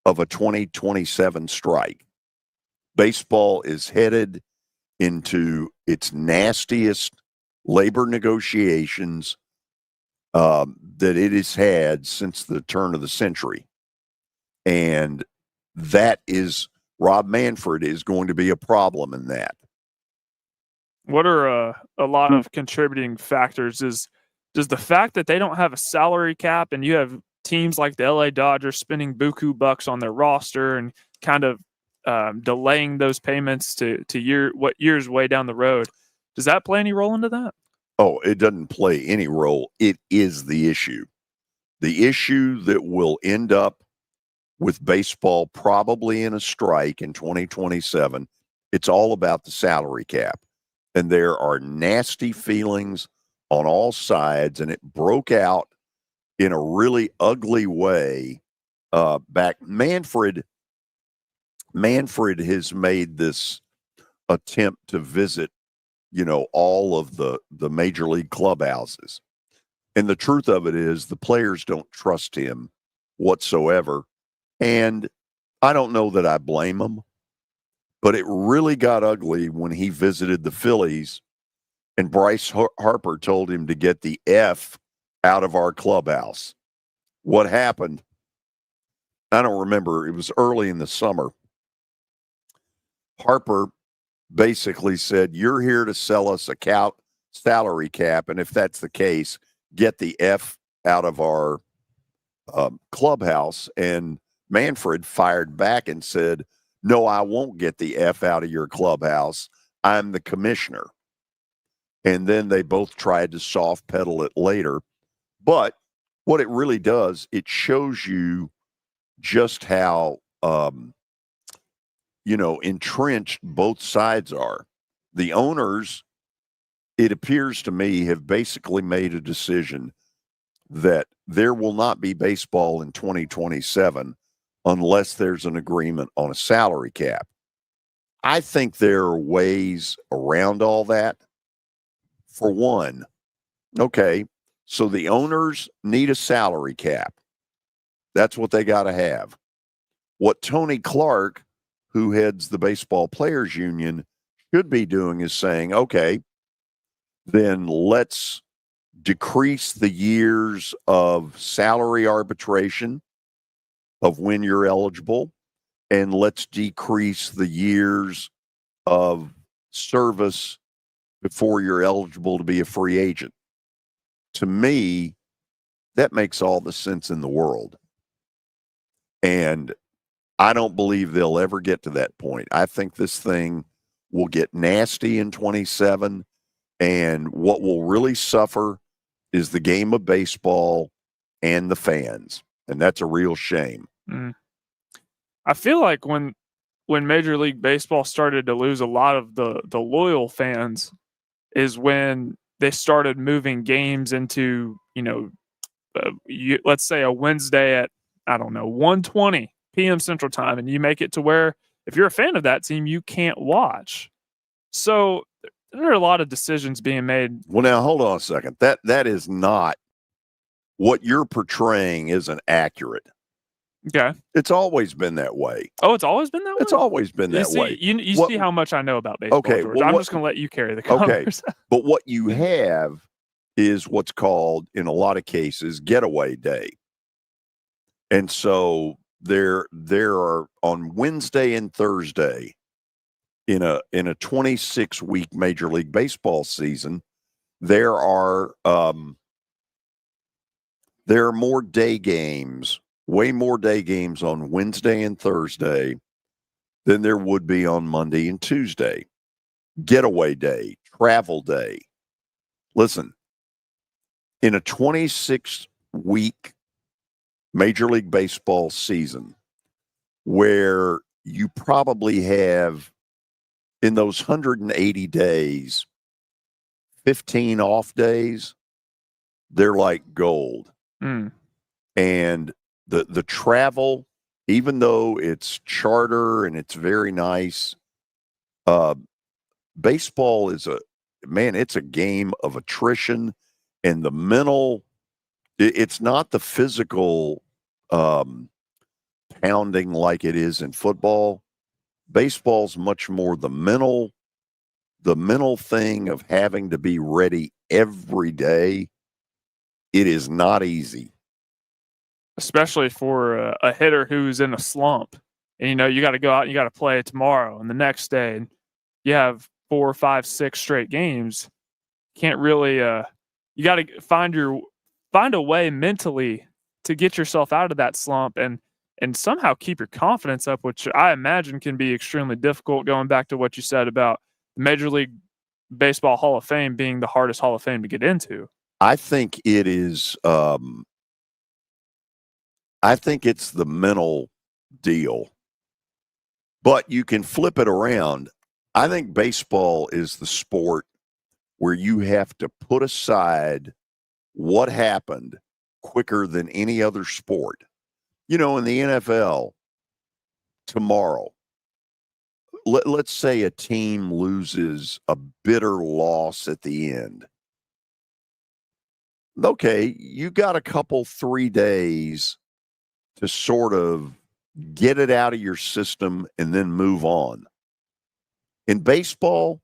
of a 2027 strike. Baseball is headed into its nastiest labor negotiations that it has had since the turn of the century. And Rob Manfred is going to be a problem in that. What are a lot of contributing factors? Does the fact that they don't have a salary cap and you have teams like the LA Dodgers spending buku bucks on their roster and kind of delaying those payments to years way down the road, does that play any role into that? Oh, it doesn't play any role. It is the issue. The issue that will end up with baseball probably in a strike in 2027, it's all about the salary cap. And there are nasty feelings on all sides, and it broke out in a really ugly way back. Manfred has made this attempt to visit, all of the major league clubhouses. And the truth of it is the players don't trust him whatsoever. And I don't know that I blame him, but it really got ugly when he visited the Phillies and Bryce Harper told him to get the F out of our clubhouse. What happened? I don't remember. It was early in the summer. Harper basically said, "You're here to sell us a salary cap, and if that's the case, get the F out of our clubhouse." And Manfred fired back and said, "No, I won't get the F out of your clubhouse. I'm the commissioner." And then they both tried to soft pedal it later. But what it really does, it shows you just how, entrenched both sides are. The owners, it appears to me, have basically made a decision that there will not be baseball in 2027 unless there's an agreement on a salary cap. I think there are ways around all that. For one, okay, so the owners need a salary cap. That's what they got to have. What Tony Clark, who heads the Baseball Players Union, should be doing is saying, okay, then let's decrease the years of salary arbitration of when you're eligible, and let's decrease the years of service before you're eligible to be a free agent. To me, that makes all the sense in the world. And I don't believe they'll ever get to that point. I think this thing will get nasty in 27, and what will really suffer is the game of baseball and the fans. And that's a real shame. I feel like when Major League Baseball started to lose a lot of the loyal fans is when they started moving games into, let's say a Wednesday at, 1:20 p.m. Central Time, and you make it to where if you're a fan of that team, you can't watch. So there are a lot of decisions being made. Well, now, hold on a second. That is not what you're portraying isn't accurate. Okay. It's always been that way. Oh, it's always been that way? It's always been that way. You see how much I know about baseball, okay, George. well, I'm just going to let you carry the colors. Okay, but what you have is what's called, in a lot of cases, getaway day. And so there are on Wednesday and Thursday in a 26-week Major League Baseball season, there are more day games. Way more day games on Wednesday and Thursday than there would be on Monday and Tuesday. Getaway day, travel day. Listen, in a 26-week Major League Baseball season, where you probably have, in those 180 days, 15 off days, they're like gold. And the travel, even though it's charter and it's very nice, baseball is it's a game of attrition and the mental. It's not the physical pounding like it is in football. Baseball's much more the mental thing of having to be ready every day. It is not easy. Especially for a hitter who's in a slump. And, you got to go out and you got to play tomorrow and the next day. And you have 4, 5, 6 straight games, can't really. You got to find a way mentally to get yourself out of that slump and somehow keep your confidence up, which I imagine can be extremely difficult. Going back to what you said about the Major League Baseball Hall of Fame being the hardest Hall of Fame to get into. I think it is. I think it's the mental deal, but you can flip it around. I think baseball is the sport where you have to put aside what happened quicker than any other sport. You know, in the NFL, tomorrow, let's say a team loses a bitter loss at the end. Okay, you got a couple, 3 days to sort of get it out of your system and then move on. In baseball,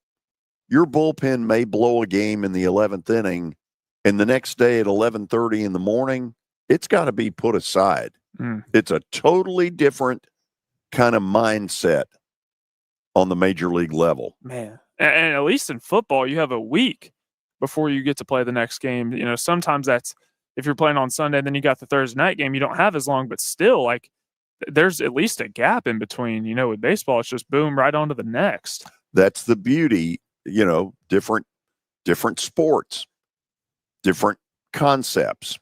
your bullpen may blow a game in the 11th inning, and the next day at 11:30 in the morning, it's got to be put aside. It's a totally different kind of mindset on the major league level. Man, and at least in football, you have a week before you get to play the next game. You know, sometimes that's if you're playing on Sunday, then you got the Thursday night game. You don't have as long, but still, like, there's at least a gap in between. You know, with baseball, it's just boom, right on to the next. That's the beauty, you know, different sports, different concepts.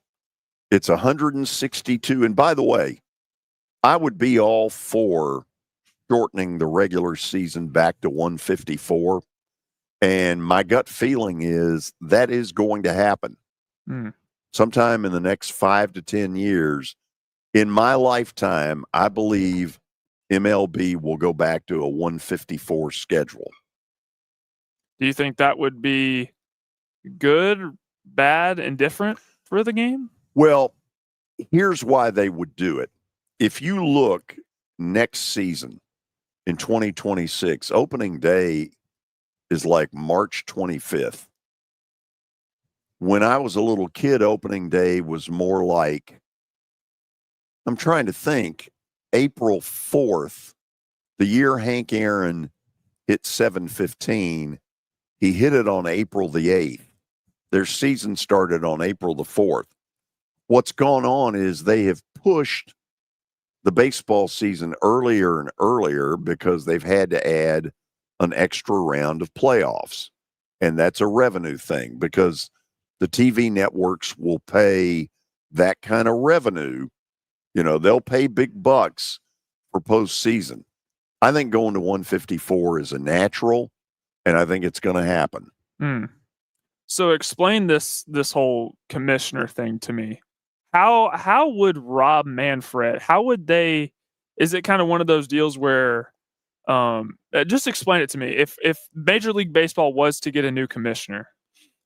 It's 162. And by the way, I would be all for shortening the regular season back to 154. And my gut feeling is that is going to happen sometime in the next 5 to 10 years. In my lifetime, I believe MLB will go back to a 154 schedule. Do you think that would be good, bad, and different for the game? Well, here's why they would do it. If you look next season in 2026, opening day is like March 25th. When I was a little kid, opening day was more like, I'm trying to think, April 4th, the year Hank Aaron hit 715, he hit it on April the 8th. Their season started on April the 4th. What's gone on is they have pushed the baseball season earlier and earlier because they've had to add an extra round of playoffs. And that's a revenue thing because the TV networks will pay that kind of revenue. You know, they'll pay big bucks for postseason. I think going to 154 is a natural, and I think it's going to happen. So explain this whole commissioner thing to me. How would Rob Manfred, how would they, is it kind of one of those deals where, just explain it to me. If Major League Baseball was to get a new commissioner,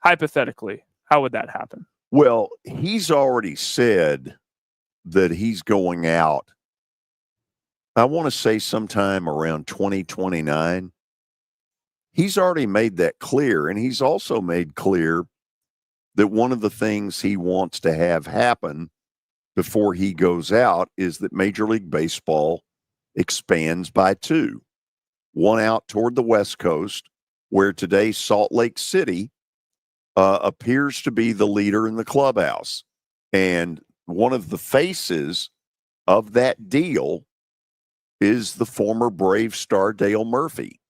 hypothetically, how would that happen? Well, he's already said that he's going out, I want to say sometime around 2029. He's already made that clear, and he's also made clear that one of the things he wants to have happen before he goes out is that Major League Baseball expands by 2. One out toward the West Coast, where today Salt Lake City appears to be the leader in the clubhouse. And one of the faces of that deal is the former Brave star Dale Murphy.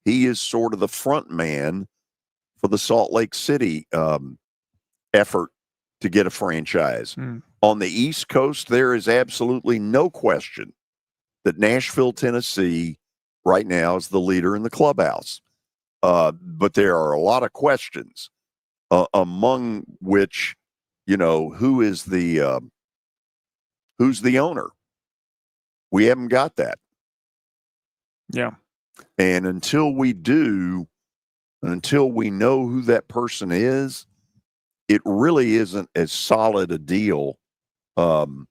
He is sort of the front man for the Salt Lake City effort to get a franchise. On the East Coast, there is absolutely no question that Nashville, Tennessee, right now is the leader in the clubhouse. But there are a lot of questions, among which, you know, who's the owner? We haven't got that. Yeah. And until we do, until we know who that person is, it really isn't as solid a deal, you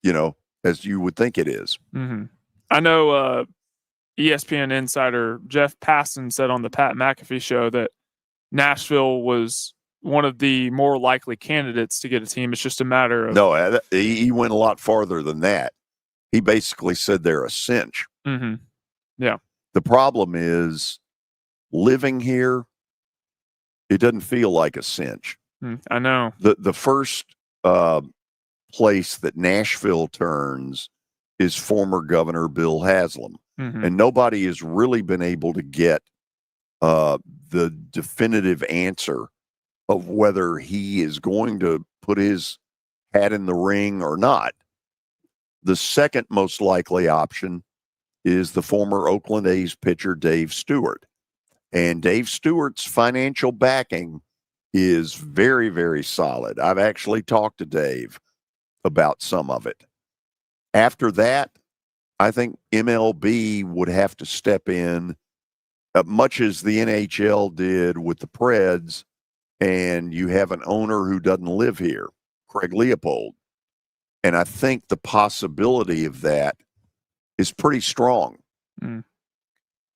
know, as you would think it is. I know ESPN insider Jeff Passan said on the Pat McAfee show that Nashville was one of the more likely candidates to get a team. It's just a matter of... No, he went a lot farther than that. He basically said they're a cinch. Yeah. The problem is living here, it doesn't feel like a cinch. I know. The first place that Nashville turns is former Governor Bill Haslam. And nobody has really been able to get the definitive answer of whether he is going to put his hat in the ring or not. The second most likely option is the former Oakland A's pitcher Dave Stewart. And Dave Stewart's financial backing is very, very solid. I've actually talked to Dave about some of it. After that, I think MLB would have to step in, much as the NHL did with the Preds, and you have an owner who doesn't live here, Craig Leopold. And I think the possibility of that is pretty strong.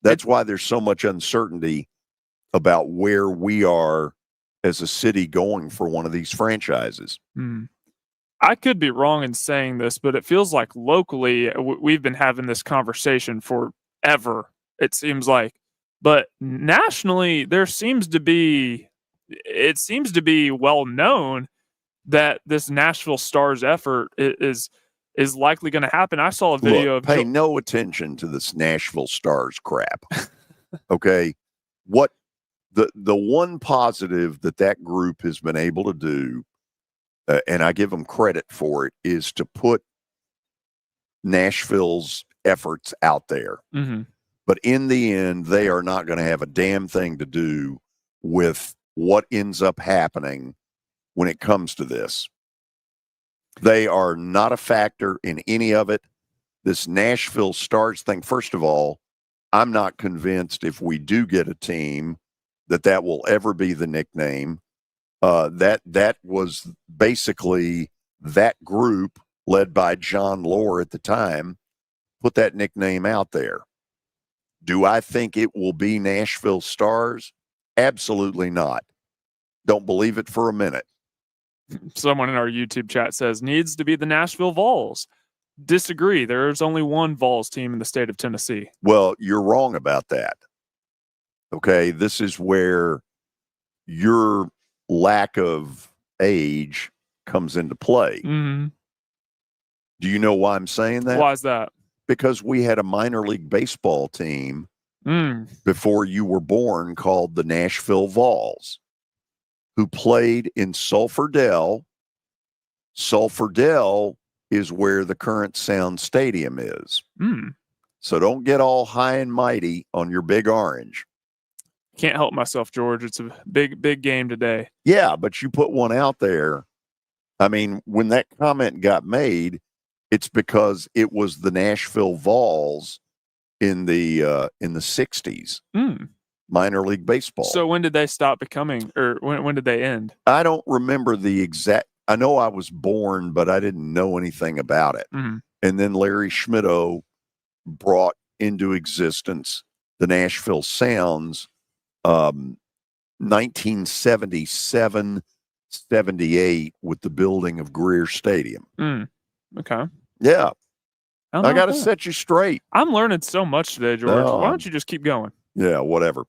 That's why there's so much uncertainty about where we are as a city going for one of these franchises. I could be wrong in saying this, but it feels like locally we've been having this conversation forever, it seems like. But nationally, it seems to be well known that this Nashville Stars effort is likely going to happen. I saw a video Look, pay no attention to this Nashville Stars crap. Okay, what the one positive that group has been able to do, and I give them credit for it, is to put Nashville's efforts out there. But in the end, they are not going to have a damn thing to do with what ends up happening when it comes to this. They are not a factor in any of it. This Nashville Stars thing, first of all, I'm not convinced if we do get a team that will ever be the nickname. That was basically that group led by John Lohr at the time put that nickname out there. Do I think it will be Nashville Stars? Absolutely not. Don't believe it for a minute. Someone in our YouTube chat says needs to be the Nashville Vols. Disagree. There's only one Vols team in the state of Tennessee. Well, you're wrong about that. Okay, this is where your lack of age comes into play. Mm-hmm. Do you know why I'm saying that? Why is that? Because we had a minor league baseball team before you were born called the Nashville Vols, who played in Sulphur Dell. Sulphur Dell is where the current Sound Stadium is. So don't get all high and mighty on your Big Orange. Can't help myself, George. It's a big game today. Yeah, but you put one out there. I mean, when that comment got made, it's because it was the Nashville Vols in the 60s. Minor league baseball. So when did they stop becoming, or when did they end? I don't remember the exact. I know I was born, but I didn't know anything about it. And then Larry Schmittou brought into existence the Nashville Sounds 1977, 78 with the building of Greer Stadium. Okay. Yeah. I got to set you straight. I'm learning so much today, George. Why don't you just keep going? Yeah, whatever.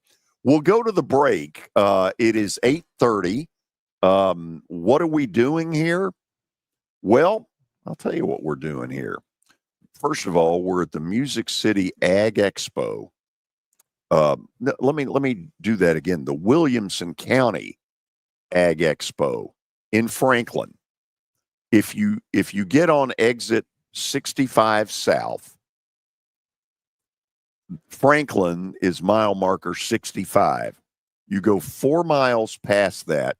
We'll go to the break. It is 8:30. What are we doing here? Well, I'll tell you what we're doing here. First of all, we're at the Music City Ag Expo. Let me do that again. The Williamson County Ag Expo in Franklin. If you get on exit 65 South, Franklin is mile marker 65. You go 4 miles past that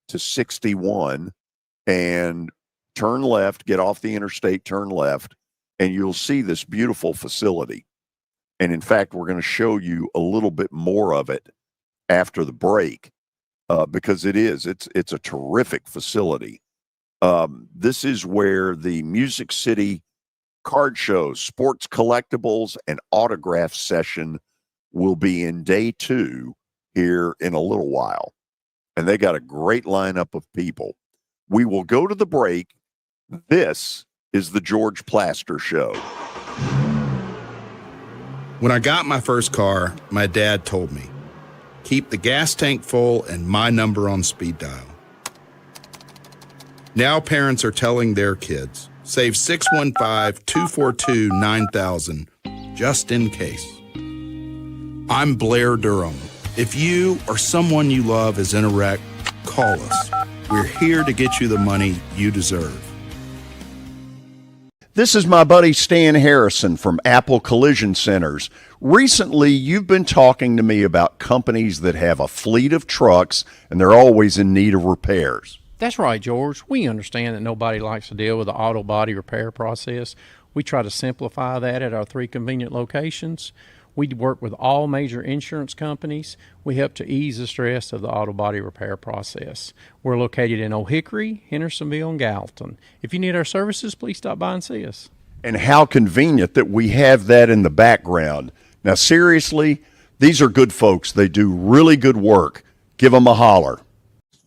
to 61 and turn left, get off the interstate, turn left, and you'll see this beautiful facility. And in fact, we're going to show you a little bit more of it after the break because it's a terrific facility. This is where the Music City card shows, sports collectibles, and autograph session will be in day 2 here in a little while. And they got a great lineup of people. We will go to the break. This is the George Plaster Show. When I got my first car, my dad told me, Keep the gas tank full and my number on speed dial. Now parents are telling their kids, save 615-242-9000 just in case. I'm Blair Durham. If you or someone you love is in a wreck, call us. We're here to get you the money you deserve. This is my buddy Stan Harrison from Apple Collision Centers. Recently, you've been talking to me about companies that have a fleet of trucks and they're always in need of repairs. That's right, George. We understand that nobody likes to deal with the auto body repair process. We try to simplify that at our 3 convenient locations. We work with all major insurance companies. We help to ease the stress of the auto body repair process. We're located in Old Hickory, Hendersonville, and Gallatin. If you need our services, please stop by and see us. And how convenient that we have that in the background. Now, seriously, these are good folks. They do really good work. Give them a holler.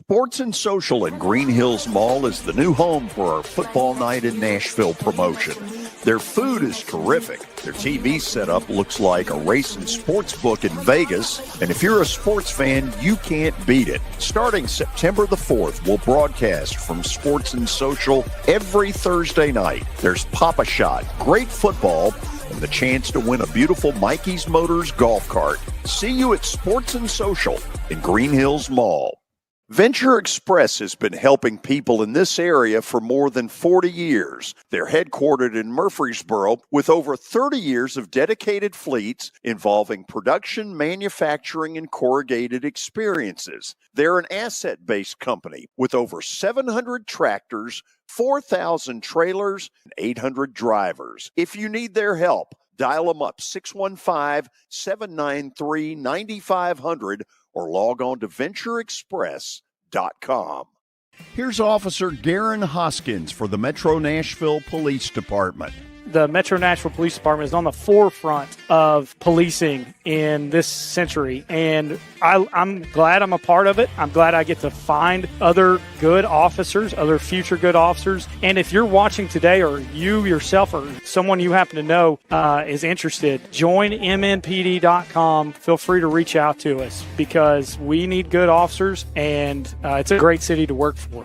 Sports and Social at Green Hills Mall is the new home for our football night in Nashville promotion. Their food is terrific. Their TV setup looks like a racing sports book in Vegas. And if you're a sports fan, you can't beat it. Starting September the 4th, we'll broadcast from Sports and Social every Thursday night. There's Pop-A-Shot, great football, and the chance to win a beautiful Mikey's Motors golf cart. See you at Sports and Social in Green Hills Mall. Venture Express has been helping people in this area for more than 40 years. They're headquartered in Murfreesboro with over 30 years of dedicated fleets involving production, manufacturing, and corrugated experiences. They're an asset-based company with over 700 tractors, 4,000 trailers, and 800 drivers. If you need their help, dial them up 615-793-9500 or log on to ventureexpress.com. Here's Officer Garen Hoskins for the Metro Nashville Police Department. The Metro Nashville Police Department is on the forefront of policing in this century, and I'm glad I'm a part of it. I'm glad I get to find other good officers, other future good officers. And if you're watching today, or you yourself or someone you happen to know is interested, join MNPD.com. Feel free to reach out to us because we need good officers, and it's a great city to work for.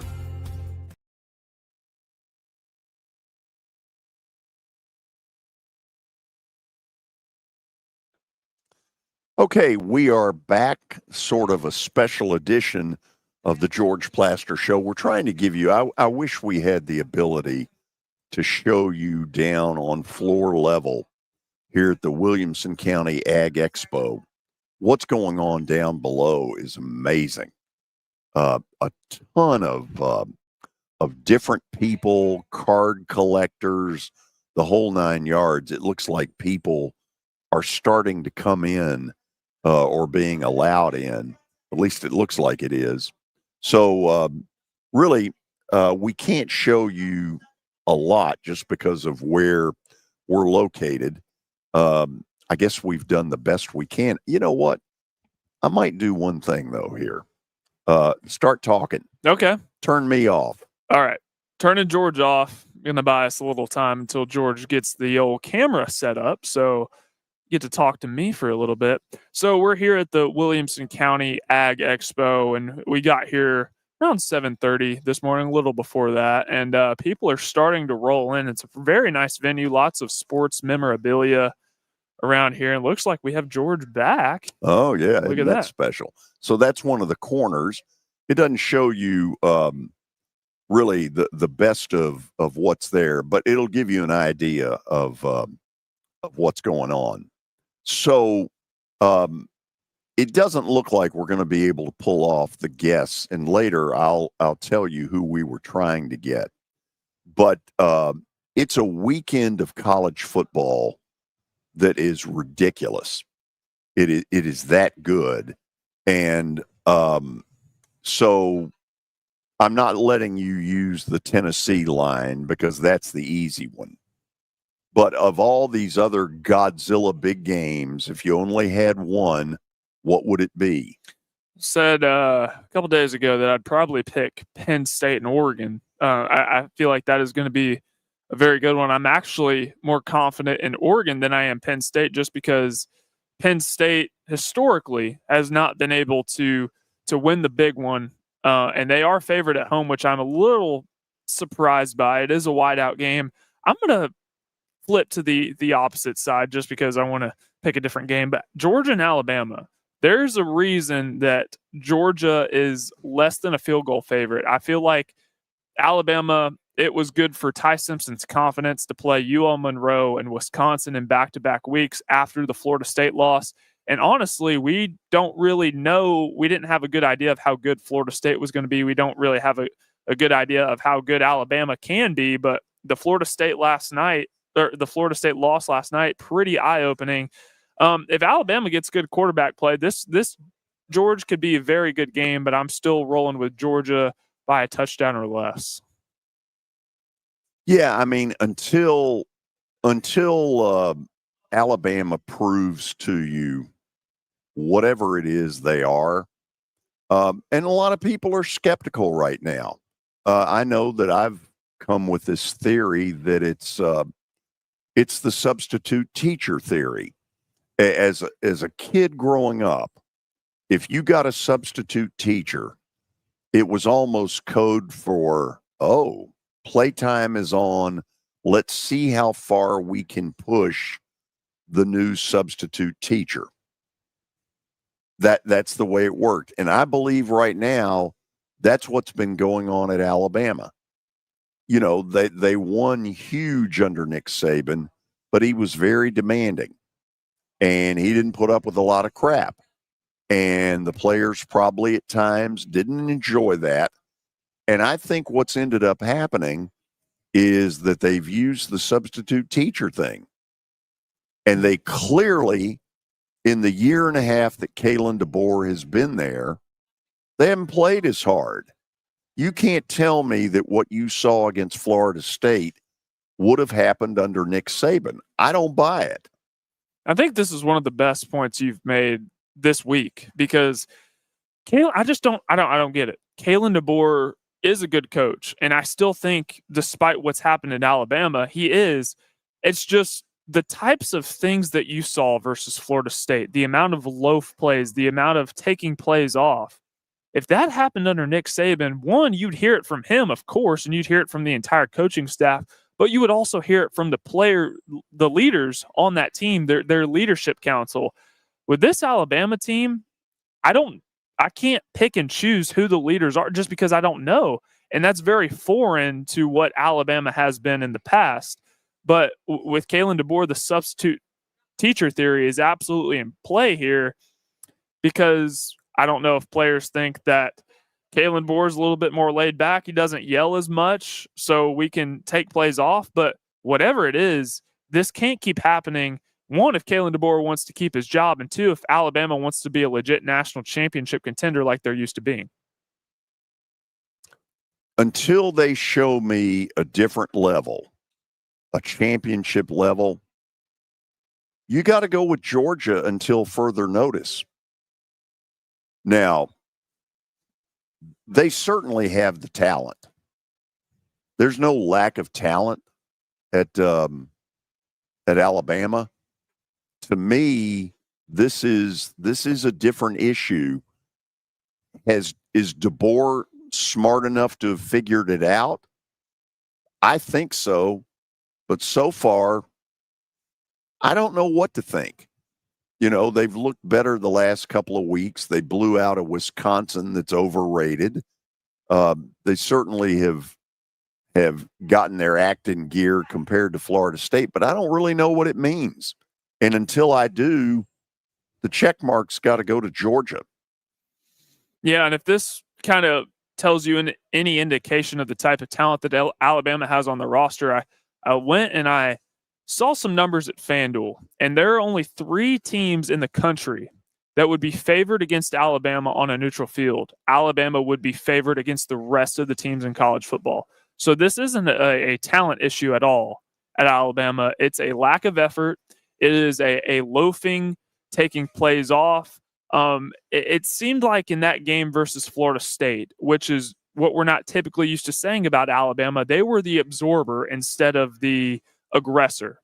Okay, we are back, sort of a special edition of the George Plaster Show. We're trying to give you, I wish we had the ability to show you down on floor level here at the Williamson County Ag Expo. What's going on down below is amazing. A ton of different people, card collectors, the whole 9 yards. It looks like people are starting to come in or being allowed in. At least it looks like it is. So really, we can't show you a lot just because of where we're located. I guess we've done the best we can. You know what? I might do one thing, though, here. Start talking. Okay. Turn me off. All right. Turning George off. I'm going to buy us a little time until George gets the old camera set up. So get to talk to me for a little bit. So we're here at the Williamson County Ag Expo, and we got here around 7:30 this morning, a little before that, and people are starting to roll in. It's a very nice venue, lots of sports memorabilia around here, and it looks like we have George back. Oh, yeah. Look at That's that. special. So that's one of the corners. It doesn't show you really the best of what's there, but it'll give you an idea of what's going on. So it doesn't look like we're going to be able to pull off the guests, and later I'll tell you who we were trying to get. But it's a weekend of college football that is ridiculous. It is that good, and so I'm not letting you use the Tennessee line because that's the easy one. But of all these other Godzilla big games, if you only had one, what would it be? Said a couple days ago that I'd probably pick Penn State and Oregon. I feel like that is going to be a very good one. I'm actually more confident in Oregon than I am Penn State just because Penn State historically has not been able to win the big one, and they are favored at home, which I'm a little surprised by. It is a whiteout game. I'm going to flip to the opposite side just because I want to pick a different game. But Georgia and Alabama, there's a reason that Georgia is less than a field goal favorite. I feel like Alabama, it was good for Ty Simpson's confidence to play UL Monroe and Wisconsin in back-to-back weeks after the Florida State loss. And honestly, we don't really know. We didn't have a good idea of how good Florida State was going to be. We don't really have a good idea of how good Alabama can be. But the Florida State loss last night, pretty eye-opening. If Alabama gets good quarterback play, this George could be a very good game, but I'm still rolling with Georgia by a touchdown or less. Yeah, I mean, until Alabama proves to you whatever it is they are, and a lot of people are skeptical right now. I know that I've come with this theory that it's the substitute teacher theory. As a kid growing up, if you got a substitute teacher, it was almost code for, oh, playtime is on. Let's see how far we can push the new substitute teacher. That's the way it worked. And I believe right now that's what's been going on at Alabama. You know, they won huge under Nick Saban, but he was very demanding. And he didn't put up with a lot of crap. And the players probably at times didn't enjoy that. And I think what's ended up happening is that they've used the substitute teacher thing. And they clearly, in the year and a half that Kalen DeBoer has been there, they haven't played as hard. You can't tell me that what you saw against Florida State would have happened under Nick Saban. I don't buy it. I think this is one of the best points you've made this week because Kalen, I don't get it. Kalen DeBoer is a good coach, and I still think, despite what's happened in Alabama, he is. It's just the types of things that you saw versus Florida State, the amount of loaf plays, the amount of taking plays off. If that happened under Nick Saban, one, you'd hear it from him, of course, and you'd hear it from the entire coaching staff, but you would also hear it from the leaders on that team, their leadership council. With this Alabama team, I can't pick and choose who the leaders are just because I don't know. And that's very foreign to what Alabama has been in the past. But with Kalen DeBoer, the substitute teacher theory is absolutely in play here because I don't know if players think that Kalen DeBoer is a little bit more laid back. He doesn't yell as much, so we can take plays off. But whatever it is, this can't keep happening. One, if Kalen DeBoer wants to keep his job, and two, if Alabama wants to be a legit national championship contender like they're used to being. Until they show me a different level, a championship level, you got to go with Georgia until further notice. Now, they certainly have the talent. There's no lack of talent at Alabama. To me, this is a different issue. Is DeBoer smart enough to have figured it out? I think so, but so far, I don't know what to think. You know, they've looked better the last couple of weeks. They blew out a Wisconsin that's overrated. They certainly have gotten their act in gear compared to Florida State, but I don't really know what it means. And until I do, the check mark's got to go to Georgia. Yeah, and if this kind of tells you any indication of the type of talent that Alabama has on the roster, I went and I saw some numbers at FanDuel, and there are only 3 teams in the country that would be favored against Alabama on a neutral field. Alabama would be favored against the rest of the teams in college football. So this isn't a talent issue at all at Alabama. It's a lack of effort. It is a loafing, taking plays off. It seemed like in that game versus Florida State, which is what we're not typically used to saying about Alabama, they were the absorber instead of the aggressor.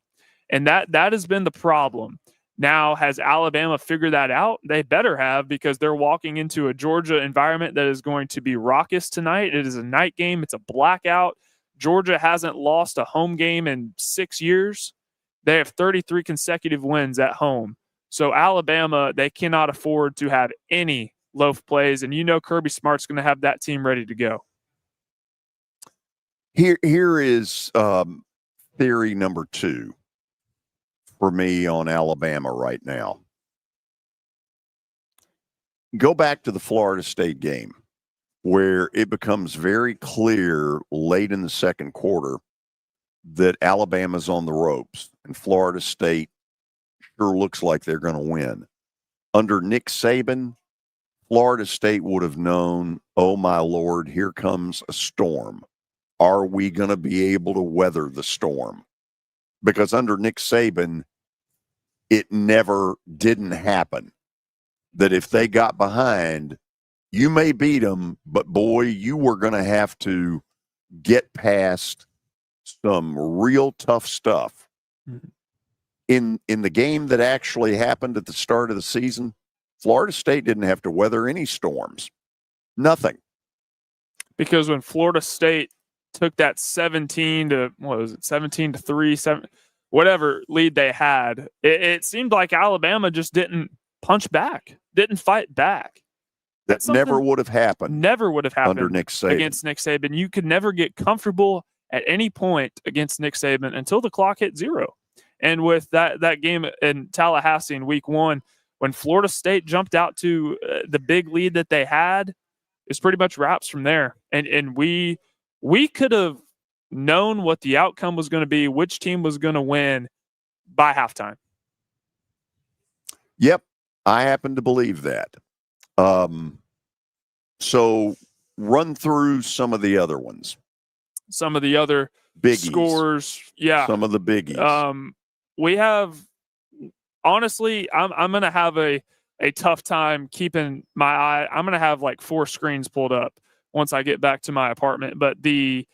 And that has been the problem. Now, has Alabama figured that out? They better have, because they're walking into a Georgia environment that is going to be raucous tonight. It is a night game. It's a blackout. Georgia hasn't lost a home game in 6 years. They have 33 consecutive wins at home. So Alabama, they cannot afford to have any loaf plays, and Kirby Smart's going to have that team ready to go. Here is theory number 2 for me on Alabama right now. Go back to the Florida State game, where it becomes very clear late in the second quarter that Alabama's on the ropes and Florida State sure looks like they're going to win. Under Nick Saban, Florida State would have known, oh my Lord, here comes a storm. Are we going to be able to weather the storm? Because under Nick Saban, it never didn't happen. That if they got behind, you may beat them, but boy, you were going to have to get past some real tough stuff. Mm-hmm. In the game that actually happened at the start of the season, Florida State didn't have to weather any storms. Nothing. Because when Florida State took that 17 to 3, whatever lead they had, it seemed like Alabama just didn't punch back, didn't fight back. That never would have happened. Never would have happened under Nick Saban. Against Nick Saban. You could never get comfortable at any point against Nick Saban until the clock hit 0. And with that game in Tallahassee in week 1, when Florida State jumped out to the big lead that they had, it's pretty much wraps from there. And we could have known what the outcome was going to be, which team was going to win by halftime. Yep, I happen to believe that. So run through some of the other ones. Some of the other biggies. Scores, yeah. Some of the biggies. We have, honestly, I'm going to have a tough time keeping my eye. I'm going to have like 4 screens pulled up once I get back to my apartment. But the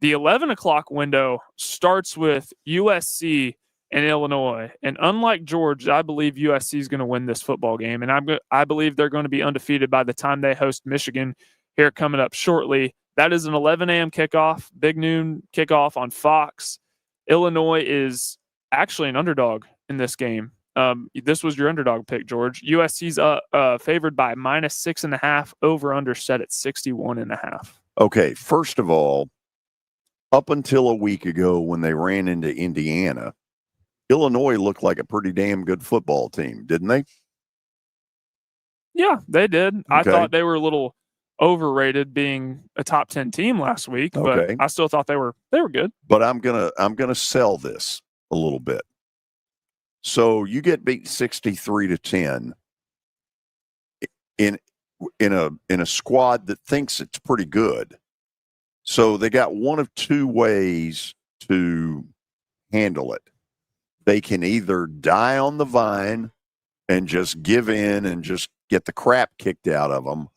11 o'clock window starts with USC and Illinois. And unlike Georgia, I believe USC is going to win this football game. And I believe they're going to be undefeated by the time they host Michigan here coming up shortly. That is an 11 a.m. kickoff, big noon kickoff on Fox. Illinois is actually an underdog in this game. This was your underdog pick, George. USC's favored by -6.5, over under set at 61.5. Okay, first of all, up until a week ago when they ran into Indiana, Illinois looked like a pretty damn good football team, didn't they? Yeah, they did. Okay. I thought they were a little overrated being a top 10 team last week, but I still thought they were good. But I'm gonna sell this a little bit. So you get beat 63-10 in a squad that thinks it's pretty good. So they got one of 2 ways to handle it. They can either die on the vine and just give in and just get the crap kicked out of them,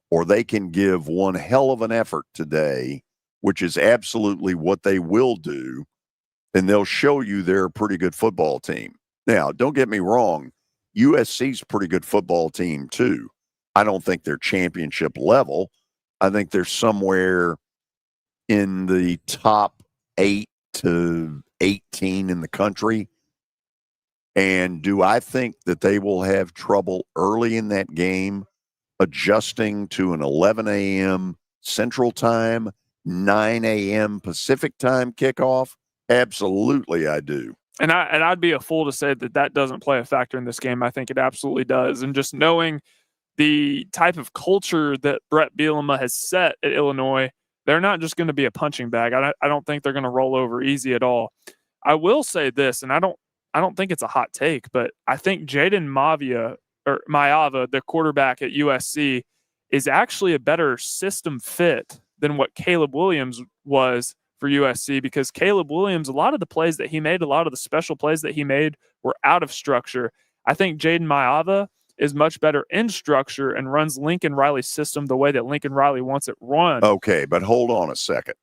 or they can give one hell of an effort today, which is absolutely what they will do, and they'll show you they're a pretty good football team. Now, don't get me wrong, USC's a pretty good football team too. I don't think they're championship level. I think they're somewhere in the top 8 to 18 in the country. And do I think that they will have trouble early in that game adjusting to an 11 a.m. Central Time, 9 a.m. Pacific Time kickoff? Absolutely, I do. And I'd be a fool to say that doesn't play a factor in this game. I think it absolutely does. And just knowing the type of culture that Brett Bielema has set at Illinois, they're not just going to be a punching bag. I don't think they're going to roll over easy at all. I will say this, and I don't think it's a hot take, but I think Jaden Maiava, the quarterback at USC, is actually a better system fit than what Caleb Williams was for USC, because Caleb Williams, a lot of the plays that he made, a lot of the special plays that he made were out of structure. I think Jaden Maiava is much better in structure and runs Lincoln Riley's system the way that Lincoln Riley wants it run. Okay, but hold on a second.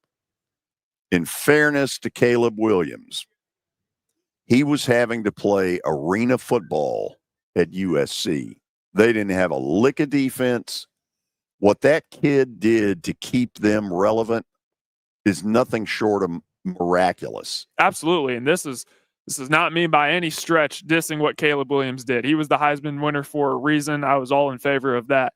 In fairness to Caleb Williams, He was having to play arena football at USC. They didn't have a lick of defense. What that kid did to keep them relevant is nothing short of miraculous. Absolutely. And this is not me by any stretch dissing what Caleb Williams did. He was the Heisman winner for a reason. I was all in favor of that.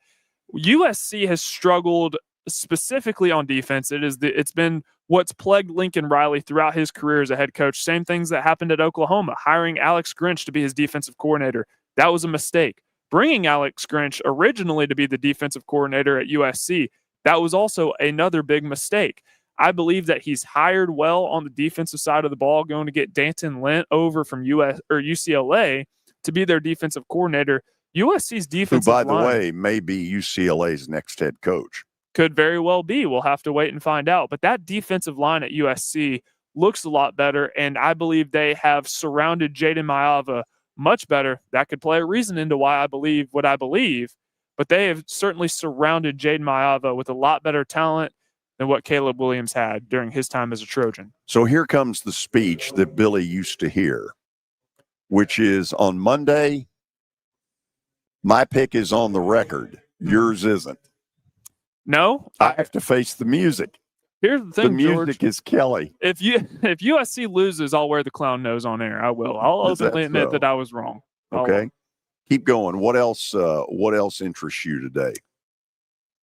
USC has struggled specifically on defense. It's been what's plagued Lincoln Riley throughout his career as a head coach. Same things that happened at Oklahoma, hiring Alex Grinch to be his defensive coordinator. That was a mistake. Bringing Alex Grinch originally to be the defensive coordinator at USC, that was also another big mistake. I believe that he's hired well on the defensive side of the ball, going to get Danton Lent over from UCLA to be their defensive coordinator. USC's defensive who, by the line way, may be UCLA's next head coach. Could very well be. We'll have to wait and find out. But that defensive line at USC looks a lot better, and I believe they have surrounded Jaden Maiava much better. That could play a reason into why I believe what I believe, but they have certainly surrounded Jaden Maiava with a lot better talent than what Caleb Williams had during his time as a Trojan. So here comes the speech that Billy used to hear, which is on Monday, my pick is on the record. Yours isn't. No, I have to face the music. Here's the thing, the music George. is Kelly. If USC loses, I'll wear the clown nose on air. I will. I'll openly admit that I was wrong. Okay. Keep going. What else interests you today?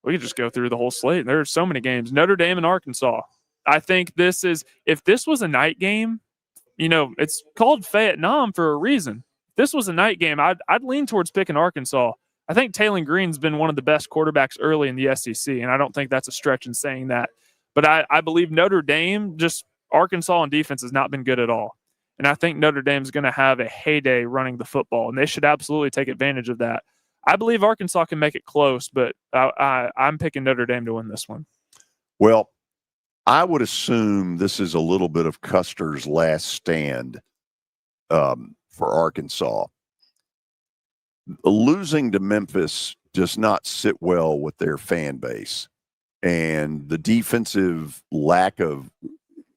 We could just go through the whole slate. There are so many games. Notre Dame and Arkansas. I think if this was a night game, it's called Fayette Nam for a reason. If this was a night game, I'd lean towards picking Arkansas. I think Taylon Green's been one of the best quarterbacks early in the SEC, and I don't think that's a stretch in saying that. But I believe Notre Dame, just Arkansas on defense has not been good at all. And I think Notre Dame's going to have a heyday running the football, and they should absolutely take advantage of that. I believe Arkansas can make it close, but I'm picking Notre Dame to win this one. Well, I would assume this is a little bit of Custer's last stand for Arkansas. Losing to Memphis does not sit well with their fan base. And the defensive lack of,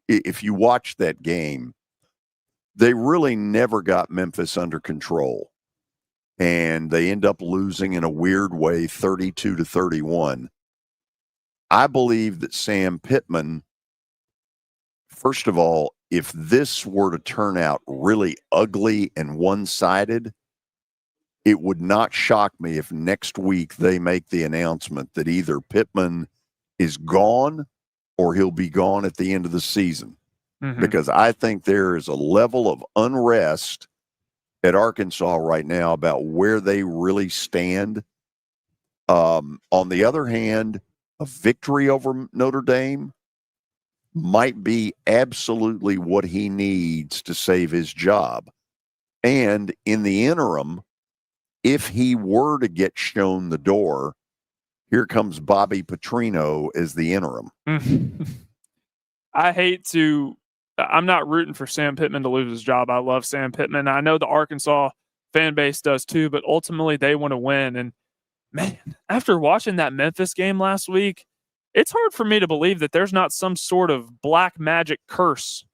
if you watch that game, they really never got Memphis under control. And they end up losing in a weird way, 32-31. I believe that Sam Pittman, first of all, if this were to turn out really ugly and one-sided, it would not shock me if next week they make the announcement that either Pittman is gone or he'll be gone at the end of the season. Mm-hmm. Because I think there is a level of unrest at Arkansas right now about where they really stand. On the other hand, a victory over Notre Dame might be absolutely what he needs to save his job. And in the interim, if he were to get shown the door, here comes Bobby Petrino as the interim. I'm not rooting for Sam Pittman to lose his job. I love Sam Pittman. I know the Arkansas fan base does too, but ultimately they want to win. And man, after watching that Memphis game last week, it's hard for me to believe that there's not some sort of black magic curse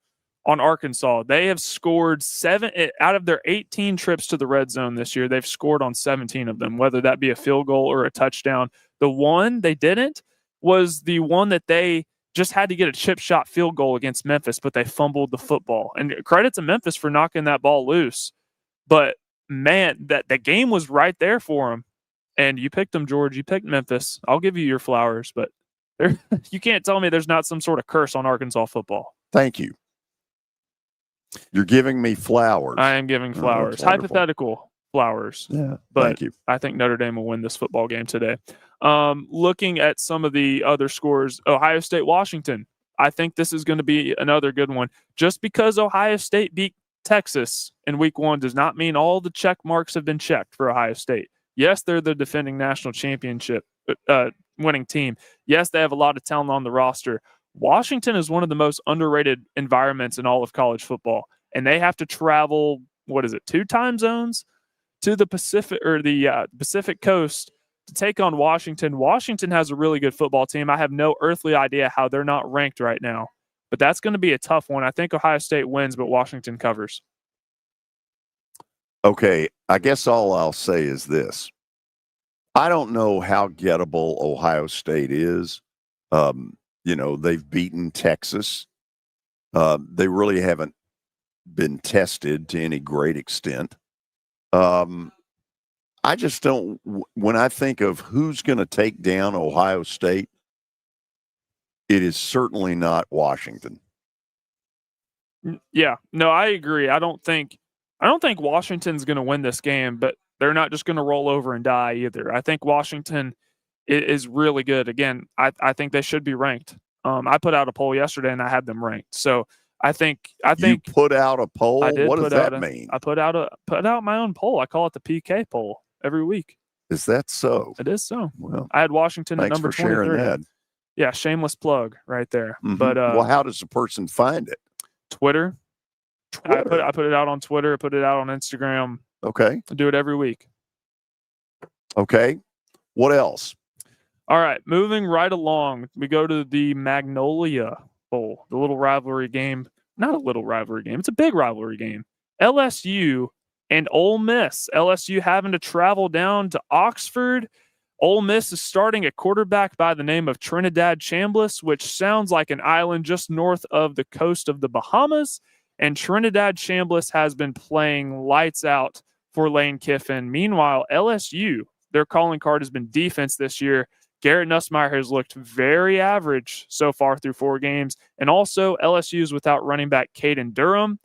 on Arkansas. They have scored 7 out of their 18 trips to the red zone this year. They've scored on 17 of them, whether that be a field goal or a touchdown. The one they didn't was the one that they just had to get a chip shot field goal against Memphis, but they fumbled the football. And credit to Memphis for knocking that ball loose. But man, that the game was right there for them. And you picked them, George. You picked Memphis. I'll give you your flowers, but you can't tell me there's not some sort of curse on Arkansas football. Thank you. You're giving me flowers. I am giving flowers. Hypothetical flowers. Yeah, but thank you. I think Notre Dame will win this football game today. Looking at some of the other scores, Ohio State, Washington. I think this is going to be another good one. Just because Ohio State beat Texas in week 1 does not mean all the check marks have been checked for Ohio State. Yes, they're the defending national championship winning team. Yes, they have a lot of talent on the roster. Washington is one of the most underrated environments in all of college football, and they have to travel, 2 time zones to the Pacific or the Pacific Coast to take on Washington. Washington has a really good football team. I have no earthly idea how they're not ranked right now, but that's going to be a tough one. I think Ohio State wins, but Washington covers. Okay, I guess all I'll say is this. I don't know how gettable Ohio State is. They've beaten Texas. They really haven't been tested to any great extent. I just don't, when I think of who's going to take down Ohio State, it is certainly not Washington. Yeah, no, I agree. I don't think Washington's going to win this game, but they're not just going to roll over and die either. I think Washington is really good. Again, I think they should be ranked. I put out a poll yesterday and I had them ranked. So I think you put out a poll. I did. What does that mean? I put out my own poll. I call it the PK poll every week. Is that so? It is so. Well, I had Washington at thanks number for sharing 23. that. Yeah, shameless plug right there. Mhm. But well, how does a person find it? Twitter. I put it out on Twitter. I put it out on Instagram. Okay. I do it every week. Okay. What else? All right, moving right along, we go to the Magnolia Bowl, the little rivalry game. Not a little rivalry game; it's a big rivalry game. LSU and Ole Miss. LSU having to travel down to Oxford. Ole Miss is starting a quarterback by the name of Trinidad Chambliss, which sounds like an island just north of the coast of the Bahamas. And Trinidad Chambliss has been playing lights out for Lane Kiffin. Meanwhile, LSU, their calling card has been defense this year. Garrett Nussmeier has looked very average so far through 4 games. And also, LSU is without running back Caden Durham.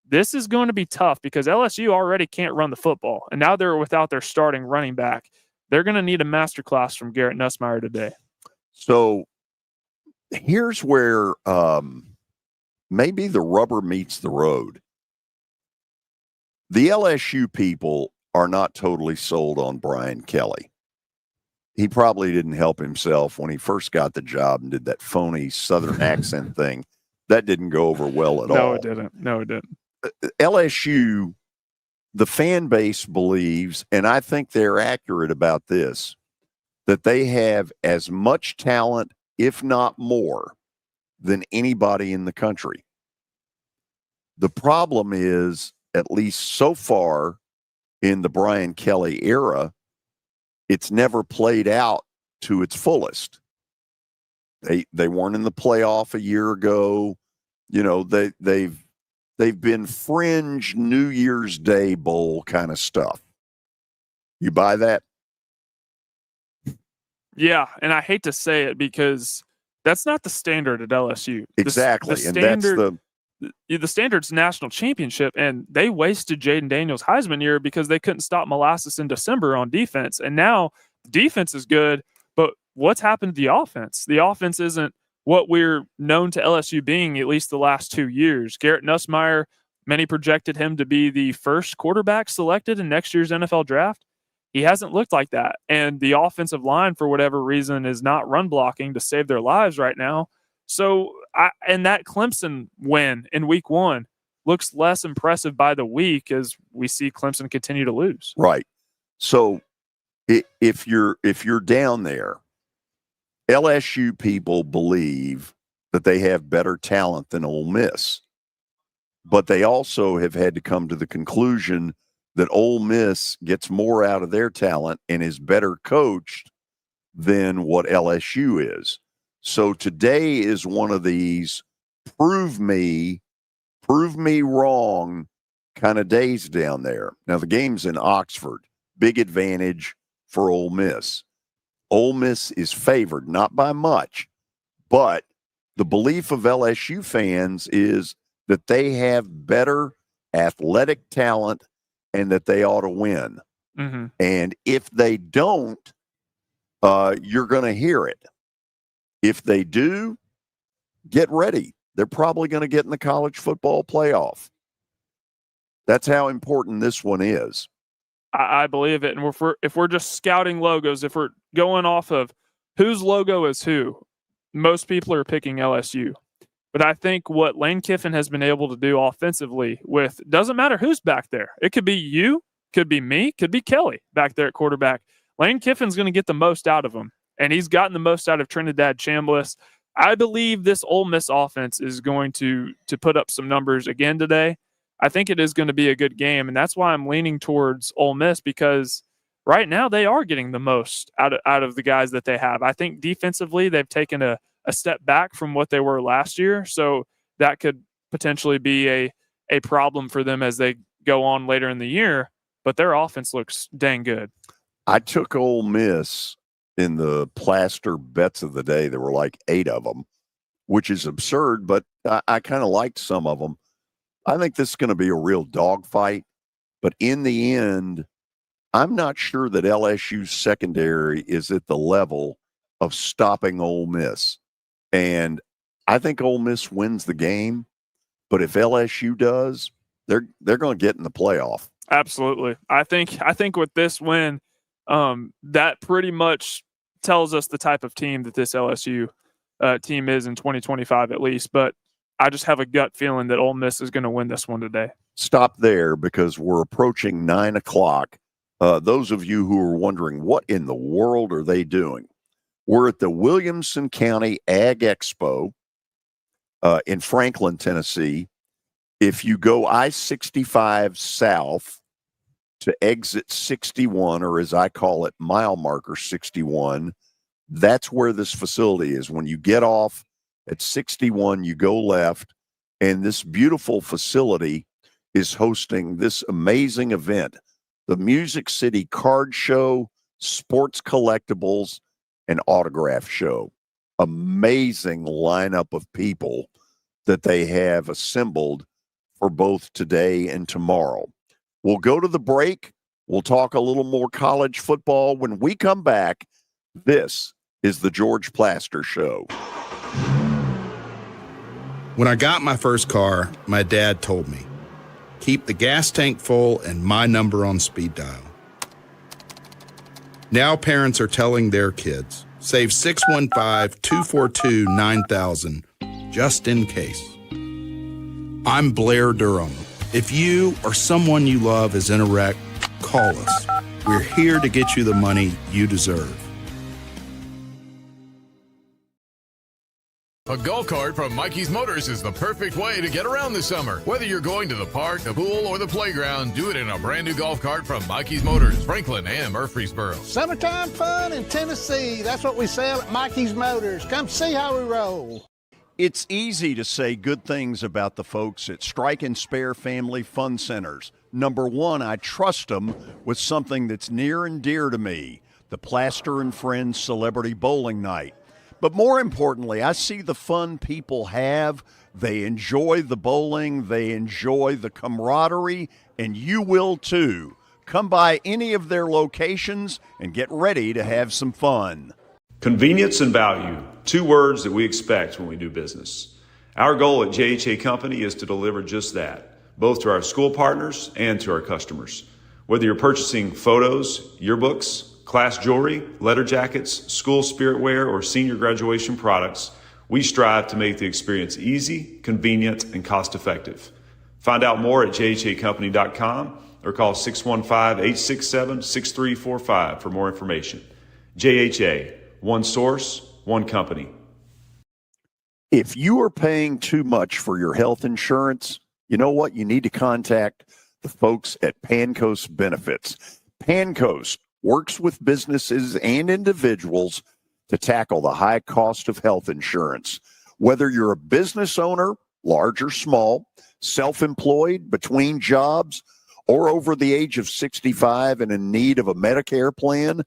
This is going to be tough because LSU already can't run the football. And now they're without their starting running back. They're going to need a masterclass from Garrett Nussmeier today. So here's where maybe the rubber meets the road. The LSU people are not totally sold on Brian Kelly. He probably didn't help himself when he first got the job and did that phony Southern accent thing. That didn't go over well at all. No, it didn't. No, it didn't. LSU, the fan base believes, and I think they're accurate about this, that they have as much talent, if not more, than anybody in the country. The problem is, at least so far in the Brian Kelly era, it's never played out to its fullest. They weren't in the playoff a year ago. You know, they've been fringe New Year's Day bowl kind of stuff. You buy that? Yeah, and I hate to say it because that's not the standard at LSU. Exactly, the and that's the standard's national championship, and they wasted Jaden Daniels' Heisman year because they couldn't stop Molasses in December on defense. And now defense is good, but what's happened to the offense? The offense isn't what we're known to LSU being, at least the last 2 years. Garrett Nussmeier, many projected him to be the first quarterback selected in next year's NFL draft. He hasn't looked like that. And the offensive line, for whatever reason, is not run blocking to save their lives right now. So, and that Clemson win in week 1 looks less impressive by the week as we see Clemson continue to lose. Right. So if you're down there, LSU people believe that they have better talent than Ole Miss, but they also have had to come to the conclusion that Ole Miss gets more out of their talent and is better coached than what LSU is. So today is one of these prove me wrong kind of days down there. Now the game's in Oxford, big advantage for Ole Miss. Ole Miss is favored, not by much, but the belief of LSU fans is that they have better athletic talent and that they ought to win. Mm-hmm. And if they don't, you're going to hear it. If they do, get ready. They're probably going to get in the college football playoff. That's how important this one is. I believe it. And if we're just scouting logos, if we're going off of whose logo is who, most people are picking LSU. But I think what Lane Kiffin has been able to do offensively with, doesn't matter who's back there. It could be you, could be me, could be Kelly back there at quarterback. Lane Kiffin's going to get the most out of him. And he's gotten the most out of Trinidad Chambliss. I believe this Ole Miss offense is going to put up some numbers again today. I think it is going to be a good game, and that's why I'm leaning towards Ole Miss, because right now they are getting the most out of the guys that they have. I think defensively they've taken a step back from what they were last year, so that could potentially be a problem for them as they go on later in the year, but their offense looks dang good. I took Ole Miss in the plaster bets of the day. There were like 8 of them, which is absurd, but I kind of liked some of them. I think this is going to be a real dogfight, but in the end, I'm not sure that LSU's secondary is at the level of stopping Ole Miss. And I think Ole Miss wins the game, but if LSU does, they're going to get in the playoff. Absolutely. I think with this win, that pretty much tells us the type of team that this LSU team is in 2025 at least. But I just have a gut feeling that Ole Miss is going to win this one today. Stop there because we're approaching 9 o'clock. Those of you who are wondering what in the world are they doing, we're at the Williamson County Ag Expo in Franklin, Tennessee. If you go I-65 south to exit 61, or as I call it, mile marker 61, that's where this facility is. When you get off at 61, you go left, and this beautiful facility is hosting this amazing event, the Music City Card Show, Sports Collectibles, and Autograph Show. Amazing lineup of people that they have assembled for both today and tomorrow. We'll go to the break. We'll talk a little more college football. When we come back, this is the George Plaster Show. When I got my first car, my dad told me, keep the gas tank full and my number on speed dial. Now parents are telling their kids, save 615-242-9000 just in case. I'm Blair Durham. If you or someone you love is in a wreck, call us. We're here to get you the money you deserve. A golf cart from Mikey's Motors is the perfect way to get around this summer. Whether you're going to the park, the pool, or the playground, do it in a brand new golf cart from Mikey's Motors, Franklin and Murfreesboro. Summertime fun in Tennessee. That's what we sell at Mikey's Motors. Come see how we roll. It's easy to say good things about the folks at Strike and Spare Family Fun Centers. Number one, I trust them with something that's near and dear to me, the Plaster and Friends Celebrity Bowling Night. But more importantly, I see the fun people have. They enjoy the bowling, they enjoy the camaraderie, and you will too. Come by any of their locations and get ready to have some fun. Convenience and value, 2 words that we expect when we do business. Our goal at JHA Company is to deliver just that, both to our school partners and to our customers. Whether you're purchasing photos, yearbooks, class jewelry, letter jackets, school spirit wear, or senior graduation products, we strive to make the experience easy, convenient, and cost-effective. Find out more at jhacompany.com or call 615-867-6345 for more information. JHA, one source, one company. If you are paying too much for your health insurance, you know what? You need to contact the folks at Pancoast Benefits. Pancoast works with businesses and individuals to tackle the high cost of health insurance. Whether you're a business owner, large or small, self-employed, between jobs, or over the age of 65 and in need of a Medicare plan,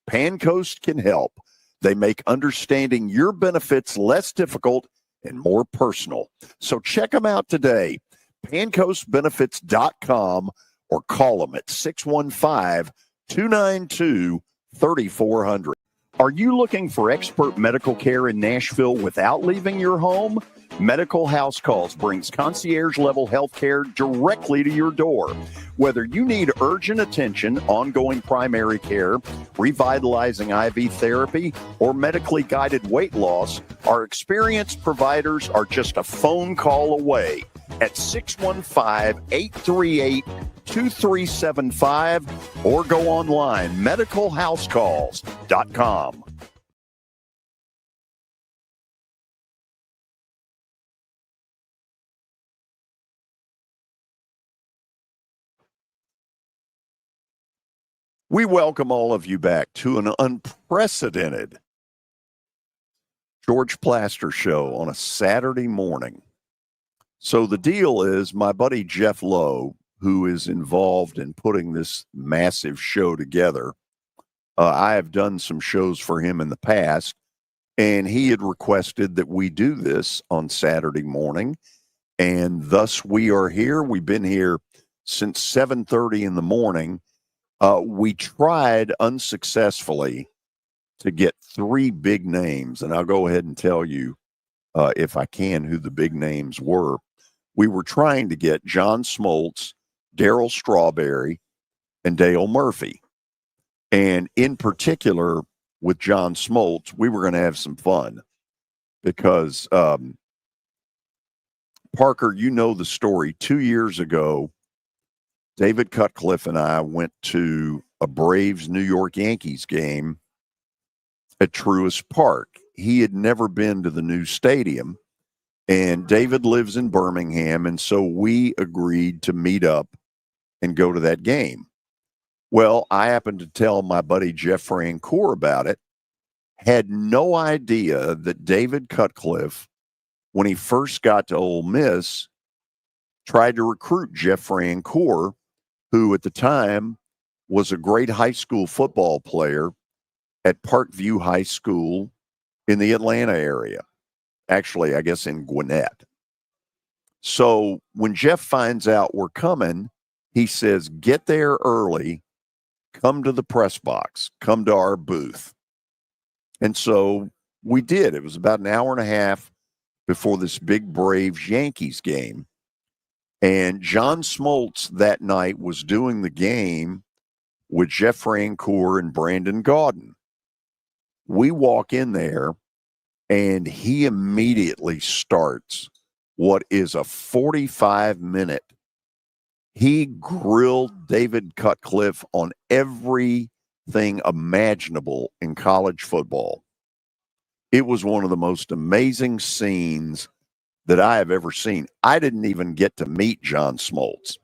Pancoast can help. They make understanding your benefits less difficult and more personal. So check them out today, pancoastbenefits.com, or call them at 615-292-3400. Are you looking for expert medical care in Nashville without leaving your home? Medical House Calls brings concierge-level health care directly to your door. Whether you need urgent attention, ongoing primary care, revitalizing IV therapy, or medically guided weight loss, our experienced providers are just a phone call away at 615-838-2375 or go online, medicalhousecalls.com. We welcome all of you back to an unprecedented George Plaster show on a Saturday morning. So the deal is my buddy Jeff Lowe, who is involved in putting this massive show together, I have done some shows for him in the past, and he had requested that we do this on Saturday morning, and thus we are here. We've been here since 7:30 in the morning. We tried unsuccessfully to get three big names, and I'll go ahead and tell you, if I can, who the big names were. We were trying to get John Smoltz, Darryl Strawberry, and Dale Murphy. And in particular, with John Smoltz, we were going to have some fun because, Parker, you know the story. 2 years ago, David Cutcliffe and I went to a Braves New York Yankees game at Truist Park. He had never been to the new stadium, and David lives in Birmingham, and so we agreed to meet up and go to that game. Well, I happened to tell my buddy Jeff Francoeur about it, had no idea that David Cutcliffe, when he first got to Ole Miss, tried to recruit Jeff Francoeur, who at the time was a great high school football player at Parkview High School in the Atlanta area. Actually, I guess in Gwinnett. So when Jeff finds out we're coming, he says, get there early, come to the press box, come to our booth. And so we did. It was about an hour and a half before this big Braves-Yankees game. And John Smoltz that night was doing the game with Jeff Francoeur and Brandon Gaudin. We walk in there, and he immediately starts what is a 45-minute. He grilled David Cutcliffe on everything imaginable in college football. It was one of the most amazing scenes that I have ever seen. I didn't even get to meet John Smoltz.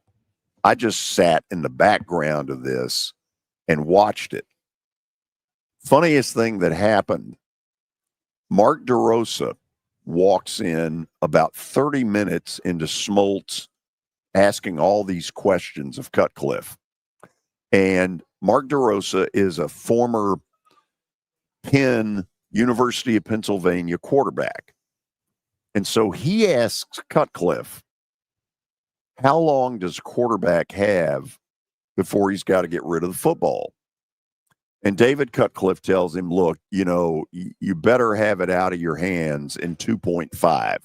I just sat in the background of this and watched it. Funniest thing that happened, Mark DeRosa walks in about 30 minutes into Smoltz asking all these questions of Cutcliffe. And Mark DeRosa is a former Penn, University of Pennsylvania quarterback. And so he asks Cutcliffe, how long does a quarterback have before he's got to get rid of the football? And David Cutcliffe tells him, look, you know, you better have it out of your hands in 2.5.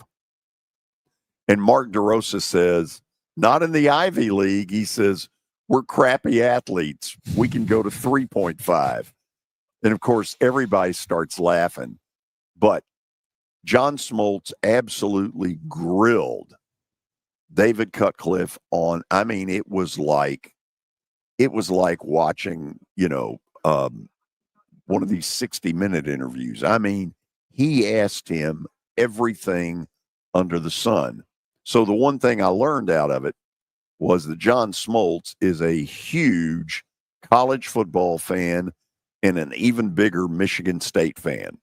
And Mark DeRosa says, not in the Ivy League. He says, we're crappy athletes. We can go to 3.5. And of course, everybody starts laughing. But John Smoltz absolutely grilled David Cutcliffe on, I mean, it was like watching, you know, one of these 60-minute interviews. I mean, he asked him everything under the sun. So the one thing I learned out of it was that John Smoltz is a huge college football fan and an even bigger Michigan State fan.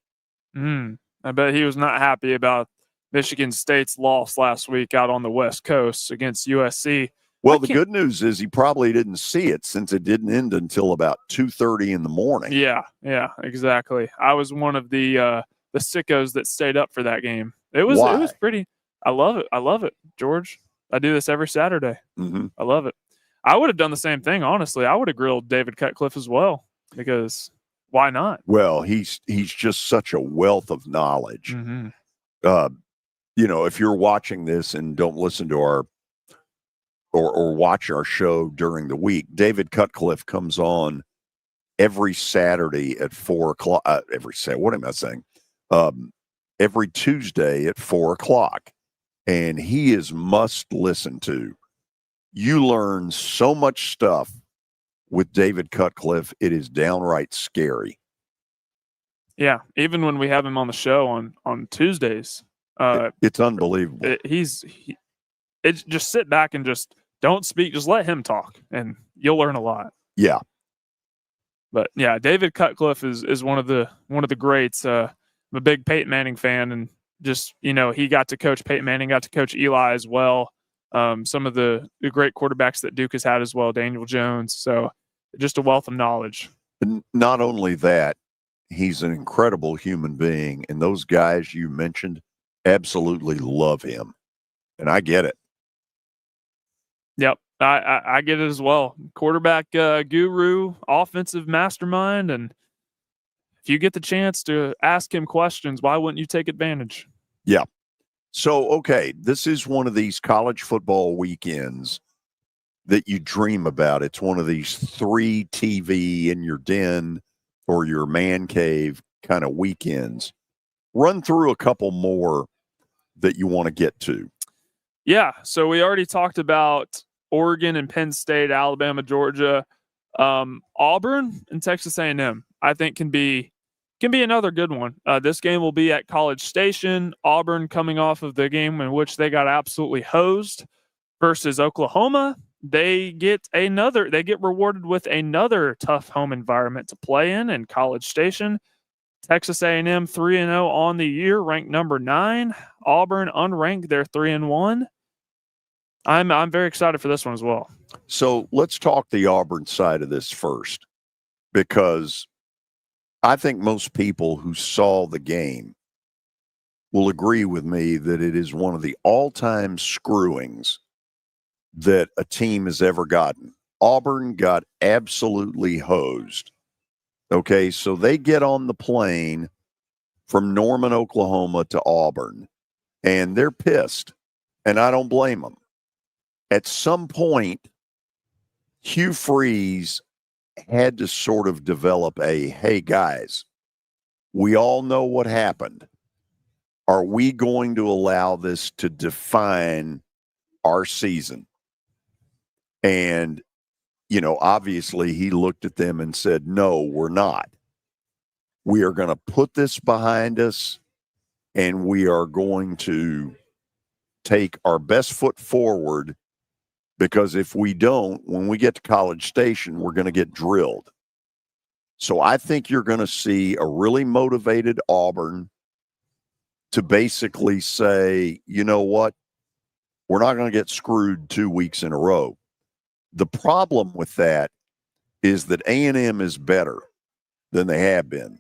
I bet he was not happy about Michigan State's loss last week out on the West Coast against USC. Well, the good news is he probably didn't see it since it didn't end until about 2:30 in the morning. Yeah, exactly. I was one of the sickos that stayed up for that game. It was pretty. I love it, George. I do this every Saturday. Mm-hmm. I love it. I would have done the same thing, honestly. I would have grilled David Cutcliffe as well, because why not? Well, he's just such a wealth of knowledge. Mm-hmm. You know, if you're watching this and don't listen to our or watch our show during the week, David Cutcliffe comes on every Saturday at 4 o'clock. What am I saying? Every Tuesday at 4 o'clock. And he is must listen to. You learn so much stuff with David Cutcliffe. It is downright scary. Yeah. Even when we have him on the show on Tuesdays, it's unbelievable. It's just sit back and just don't speak. Just let him talk and you'll learn a lot. Yeah. But yeah, David Cutcliffe is one of the greats. I'm a big Peyton Manning fan, and just, he got to coach Peyton Manning, got to coach Eli as well. Some of the great quarterbacks that Duke has had as well, Daniel Jones. So just a wealth of knowledge. And not only that, he's an incredible human being, and those guys you mentioned absolutely love him, and I get it. Yep, I get it as well. Quarterback guru, offensive mastermind, and if you get the chance to ask him questions, why wouldn't you take advantage? Yeah. So, okay, this is one of these college football weekends that you dream about. It's one of these 3 TV in your den or your man cave kind of weekends. Run through a couple more that you want to get to. Yeah, so we already talked about Oregon and Penn State, Alabama, Georgia, Auburn and Texas A&M. I think can be another good one. This game will be at College Station. Auburn coming off of the game in which they got absolutely hosed versus Oklahoma. They get rewarded with another tough home environment to play in College Station. Texas A&M 3-0 on the year, ranked number 9. Auburn unranked, they're 3-1. I'm very excited for this one as well. So let's talk the Auburn side of this first, because I think most people who saw the game will agree with me that it is one of the all-time screwings that a team has ever gotten. Auburn got absolutely hosed. Okay, so they get on the plane from Norman, Oklahoma to Auburn, and they're pissed, and I don't blame them. At some point, Hugh Freeze had to sort of develop hey, guys, we all know what happened. Are we going to allow this to define our season? And, obviously he looked at them and said, no, we're not. We are going to put this behind us, and we are going to take our best foot forward, because if we don't, when we get to College Station, we're going to get drilled. So I think you're going to see a really motivated Auburn to basically say, you know what, we're not going to get screwed 2 weeks in a row. The problem with that is that A&M is better than they have been.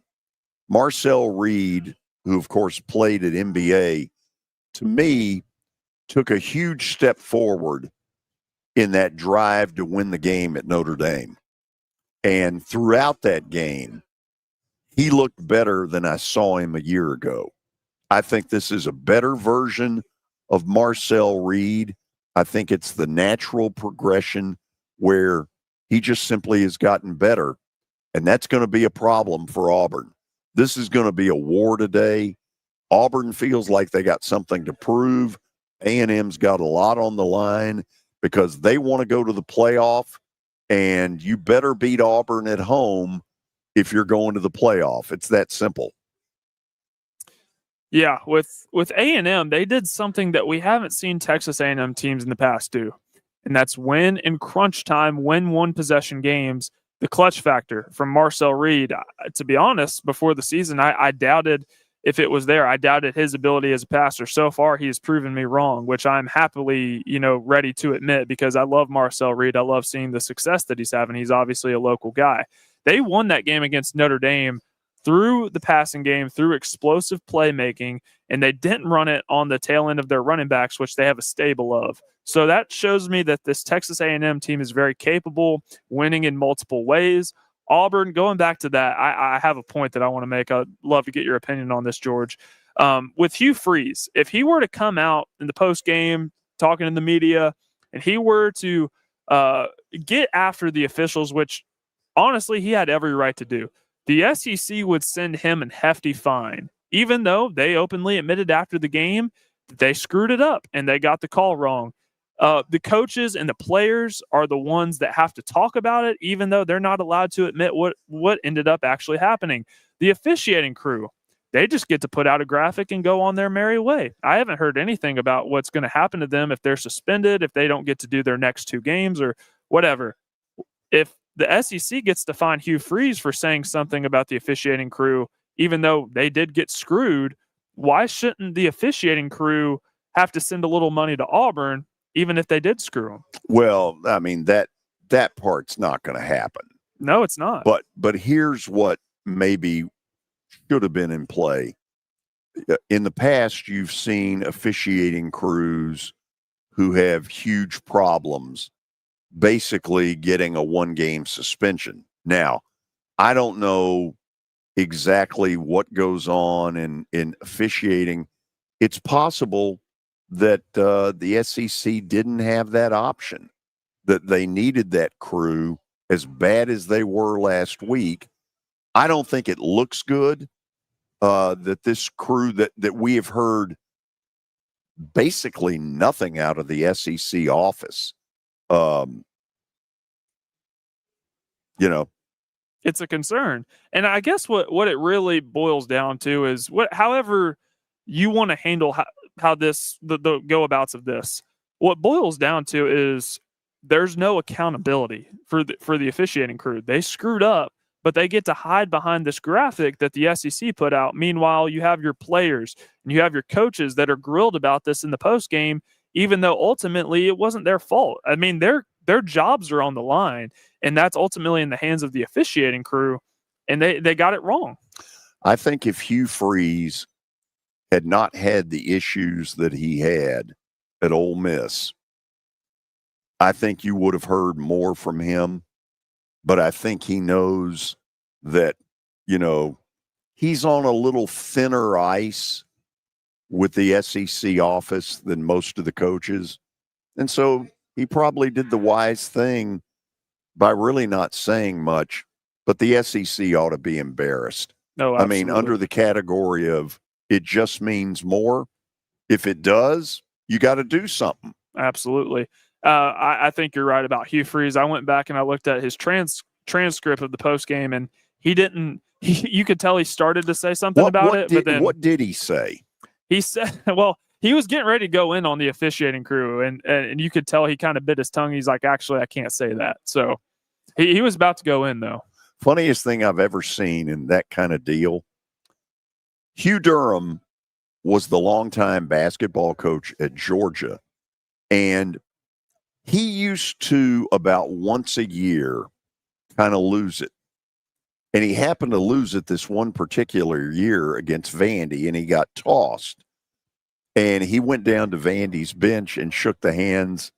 Marcel Reed, who of course played at NBA, to me, took a huge step forward in that drive to win the game at Notre Dame. And throughout that game, he looked better than I saw him a year ago. I think this is a better version of Marcel Reed. I think it's the natural progression where he just simply has gotten better. And that's going to be a problem for Auburn. This is going to be a war today. Auburn feels like they got something to prove. A&M's got a lot on the line, because they want to go to the playoff, and you better beat Auburn at home if you're going to the playoff. It's that simple. Yeah, with A&M, they did something that we haven't seen Texas A&M teams in the past do, and that's win in crunch time, win one-possession games, the clutch factor from Marcel Reed. To be honest, before the season, I doubted if it was there. I doubted his ability as a passer. So far, he has proven me wrong, which I'm happily, ready to admit, because I love Marcel Reed. I love seeing the success that he's having. He's obviously a local guy. They won that game against Notre Dame through the passing game, through explosive playmaking, and they didn't run it on the tail end of their running backs, which they have a stable of. So that shows me that this Texas A&M team is very capable, winning in multiple ways. Auburn, going back to that, I have a point that I want to make. I'd love to get your opinion on this, George. With Hugh Freeze, if he were to come out in the post game, talking to the media, and he were to get after the officials, which honestly he had every right to do, the SEC would send him a hefty fine, even though they openly admitted after the game that they screwed it up and they got the call wrong. The coaches and the players are the ones that have to talk about it, even though they're not allowed to admit what ended up actually happening. The officiating crew, they just get to put out a graphic and go on their merry way. I haven't heard anything about what's going to happen to them if they're suspended, if they don't get to do their next 2 games or whatever. If the SEC gets to fine Hugh Freeze for saying something about the officiating crew, even though they did get screwed. Why shouldn't the officiating crew have to send a little money to Auburn, even if they did screw them? Well, I mean, that part's not going to happen. No, it's not. But here's what maybe should have been in play. In the past, you've seen officiating crews who have huge problems basically getting a 1-game suspension. Now, I don't know exactly what goes on in officiating. It's possible that the SEC didn't have that option, that they needed that crew as bad as they were last week. I don't think it looks good that this crew that we have heard basically nothing out of the SEC office. It's a concern. And I guess what it really boils down to is however you want to handle how this, the go abouts of this, what boils down to is there's no accountability for the officiating crew. They screwed up, but they get to hide behind this graphic that the SEC put out. Meanwhile, you have your players and you have your coaches that are grilled about this in the post game, even though ultimately it wasn't their fault. I mean, their jobs are on the line, and that's ultimately in the hands of the officiating crew, and they got it wrong. I think if Hugh Freeze had not had the issues that he had at Ole Miss, I think you would have heard more from him. But I think he knows that, he's on a little thinner ice with the SEC office than most of the coaches. And so he probably did the wise thing by really not saying much, but the SEC ought to be embarrassed. No, absolutely. I mean, under the category of it just means more. If it does, you got to do something. Absolutely. I think you're right about Hugh Freeze. I went back and I looked at his transcript of the post game, and he didn't. You could tell he started to say something about it. But then what did he say? He said, well, he was getting ready to go in on the officiating crew, and you could tell he kind of bit his tongue. He's like, actually, I can't say that. So he was about to go in, though. Funniest thing I've ever seen in that kind of deal. Hugh Durham was the longtime basketball coach at Georgia, and he used to about once a year kind of lose it. And he happened to lose it this one particular year against Vandy, and he got tossed. And he went down to Vandy's bench and shook the hands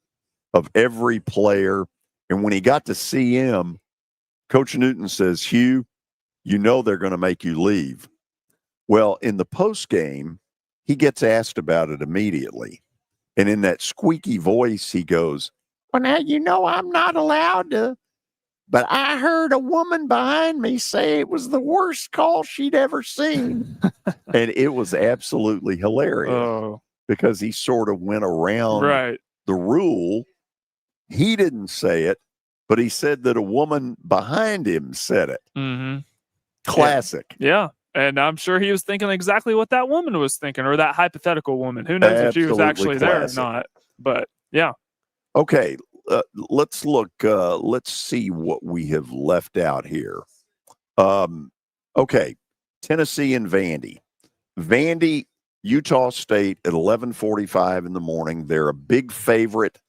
of every player. And when he got to see him, Coach Newton says, Hugh, they're going to make you leave. Well, in the post game, he gets asked about it immediately. And in that squeaky voice, he goes, well, now, I'm not allowed to, but I heard a woman behind me say it was the worst call she'd ever seen. And it was absolutely hilarious because he sort of went around the rule. He didn't say it, but he said that a woman behind him said it. Mm-hmm. Classic. Yeah. And I'm sure he was thinking exactly what that woman was thinking, or that hypothetical woman. Who knows if she was actually there or not. But, yeah. Okay, let's look. Let's see what we have left out here. Okay, Tennessee and Vandy. Vandy, Utah State at 11:45 in the morning. They're a big favorite.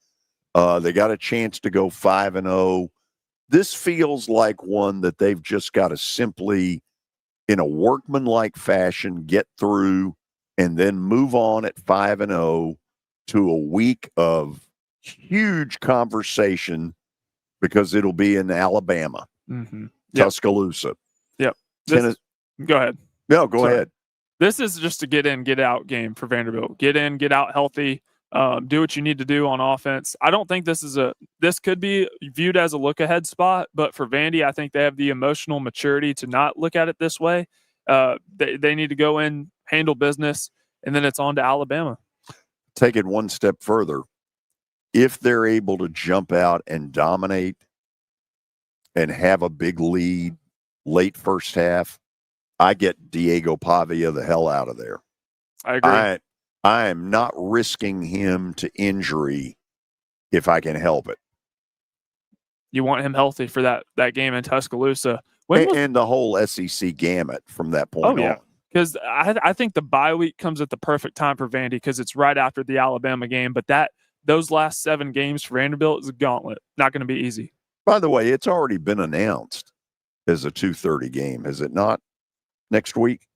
They got a chance to go 5-0. This feels like one that they've just got to simply, in a workmanlike fashion, get through and then move on at 5-0 to a week of huge Mm-hmm. conversation because it'll be in Alabama, Tuscaloosa. Yep. Go ahead. No, go ahead. This is just a get in, get out game for Vanderbilt. Get in, get out healthy. Do what you need to do on offense. I don't think this could be viewed as a look ahead spot, but for Vandy, I think they have the emotional maturity to not look at it this way. They need to go in, handle business, and then it's on to Alabama. Take it one step further. If they're able to jump out and dominate and have a big lead late first half, I get Diego Pavia the hell out of there. I agree. I am not risking him to injury if I can help it. You want him healthy for that game in Tuscaloosa. And the whole SEC gamut from that point on. Because I think the bye week comes at the perfect time for Vandy because it's right after the Alabama game. But those last 7 games for Vanderbilt is a gauntlet. Not going to be easy. By the way, it's already been announced as a 2:30 game, is it not? Next week?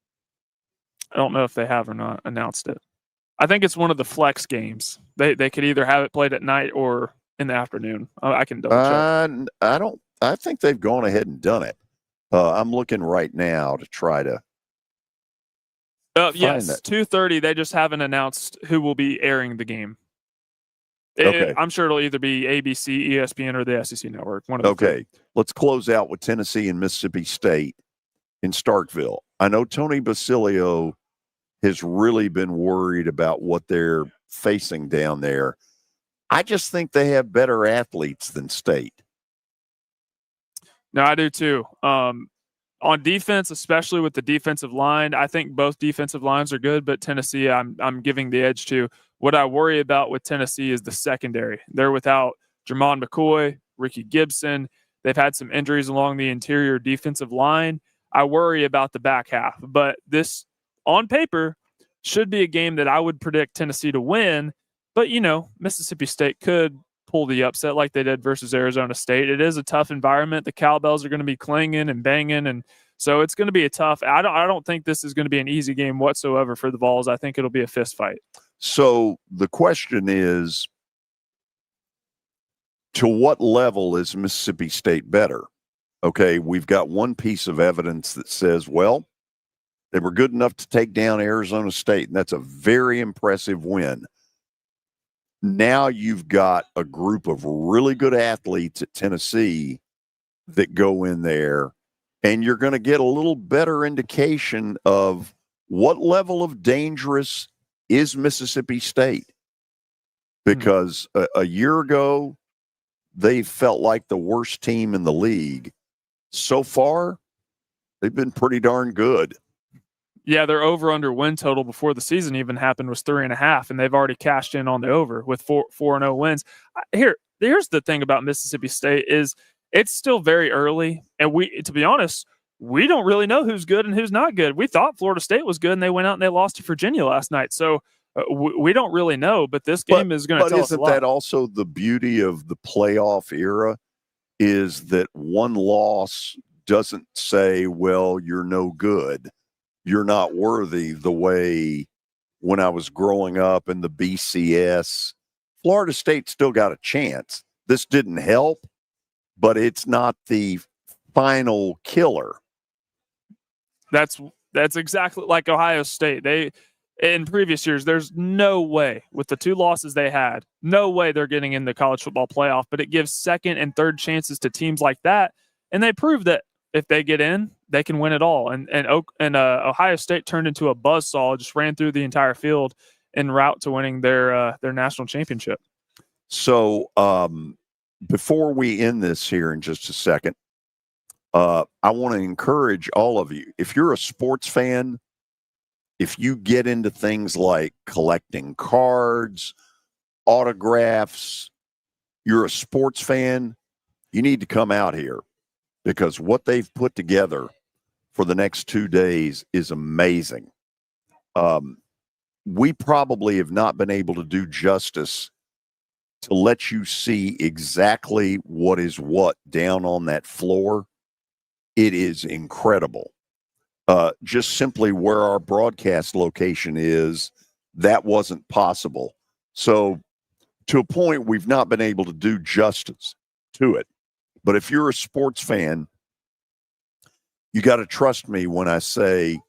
I don't know if they have or not announced it. I think it's one of the flex games. They could either have it played at night or in the afternoon. I can double check. I think they've gone ahead and done it. I'm looking right now to try to. Yes, 2:30. They just haven't announced who will be airing the game. Okay. I'm sure it'll either be ABC, ESPN, or the SEC Network. One of the Okay. Let's close out with Tennessee and Mississippi State in Starkville. I know Tony Basilio has really been worried about what they're facing down there. I just think they have better athletes than State. No, I do too. On defense, especially with the defensive line, I think both defensive lines are good, but Tennessee, I'm giving the edge to. What I worry about with Tennessee is the secondary. They're without Jermon McCoy, Ricky Gibson. They've had some injuries along the interior defensive line. I worry about the back half, but this, on paper, should be a game that I would predict Tennessee to win. But, Mississippi State could pull the upset like they did versus Arizona State. It is a tough environment. The cowbells are going to be clanging and banging, and so it's going to be a tough. I don't think this is going to be an easy game whatsoever for the Vols. I think it'll be a fist fight. So the question is, to what level is Mississippi State better? Okay, we've got one piece of evidence that says, well, they were good enough to take down Arizona State, and that's a very impressive win. Now you've got a group of really good athletes at Tennessee that go in there, and you're going to get a little better indication of what level of dangerous is Mississippi State. Because a year ago, they felt like the worst team in the league. So far, they've been pretty darn good. Yeah, their over-under win total before the season even happened was 3.5, and they've already cashed in on the over with 4-0 wins. Here's the thing about Mississippi State is it's still very early, and to be honest, we don't really know who's good and who's not good. We thought Florida State was good, and they went out and they lost to Virginia last night. So we don't really know, but this game is going to tell us a lot. But isn't that also the beauty of the playoff era is that one loss doesn't say, well, you're no good. You're not worthy the way when I was growing up in the BCS. Florida State still got a chance. This didn't help, but it's not the final killer. That's exactly like Ohio State. In previous years, there's no way with the 2 losses they had, no way they're getting in the college football playoff, but it gives second and third chances to teams like that. And they prove that if they get in, they can win it all. And Ohio State turned into a buzzsaw, just ran through the entire field en route to winning their national championship. So before we end this here in just a second, I want to encourage all of you. If you're a sports fan, if you get into things like collecting cards, autographs, you're a sports fan, you need to come out here because what they've put together for the next 2 days is amazing. We probably have not been able to do justice to let you see exactly what is what down on that floor. It is incredible. Just simply where our broadcast location is, that wasn't possible. So to a point, we've not been able to do justice to it. But if you're a sports fan, you got to trust me when I say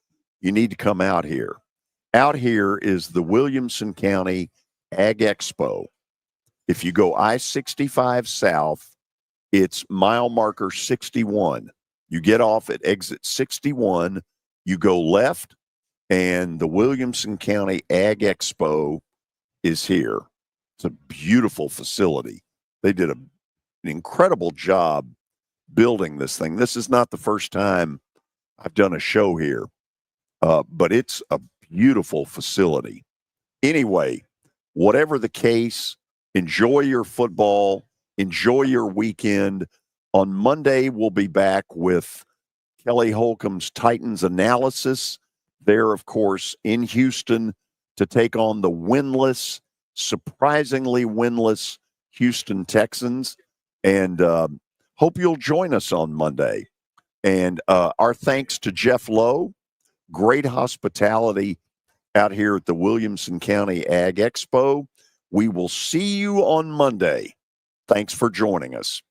you need to come out here. Out here is the Williamson County Ag Expo. If you go I-65 south, it's mile marker 61. You get off at exit 61, you go left, and the Williamson County Ag Expo is here. It's a beautiful facility. They did an incredible job building this thing. This is not the first time I've done a show here, but it's a beautiful facility. Anyway, whatever the case, enjoy your football. Enjoy your weekend. On Monday, we'll be back with Kelly Holcomb's Titans analysis. They're, of course, in Houston to take on the winless, surprisingly winless Houston Texans. And hope you'll join us on Monday. And our thanks to Jeff Lowe. Great hospitality out here at the Williamson County Ag Expo. We will see you on Monday. Thanks for joining us.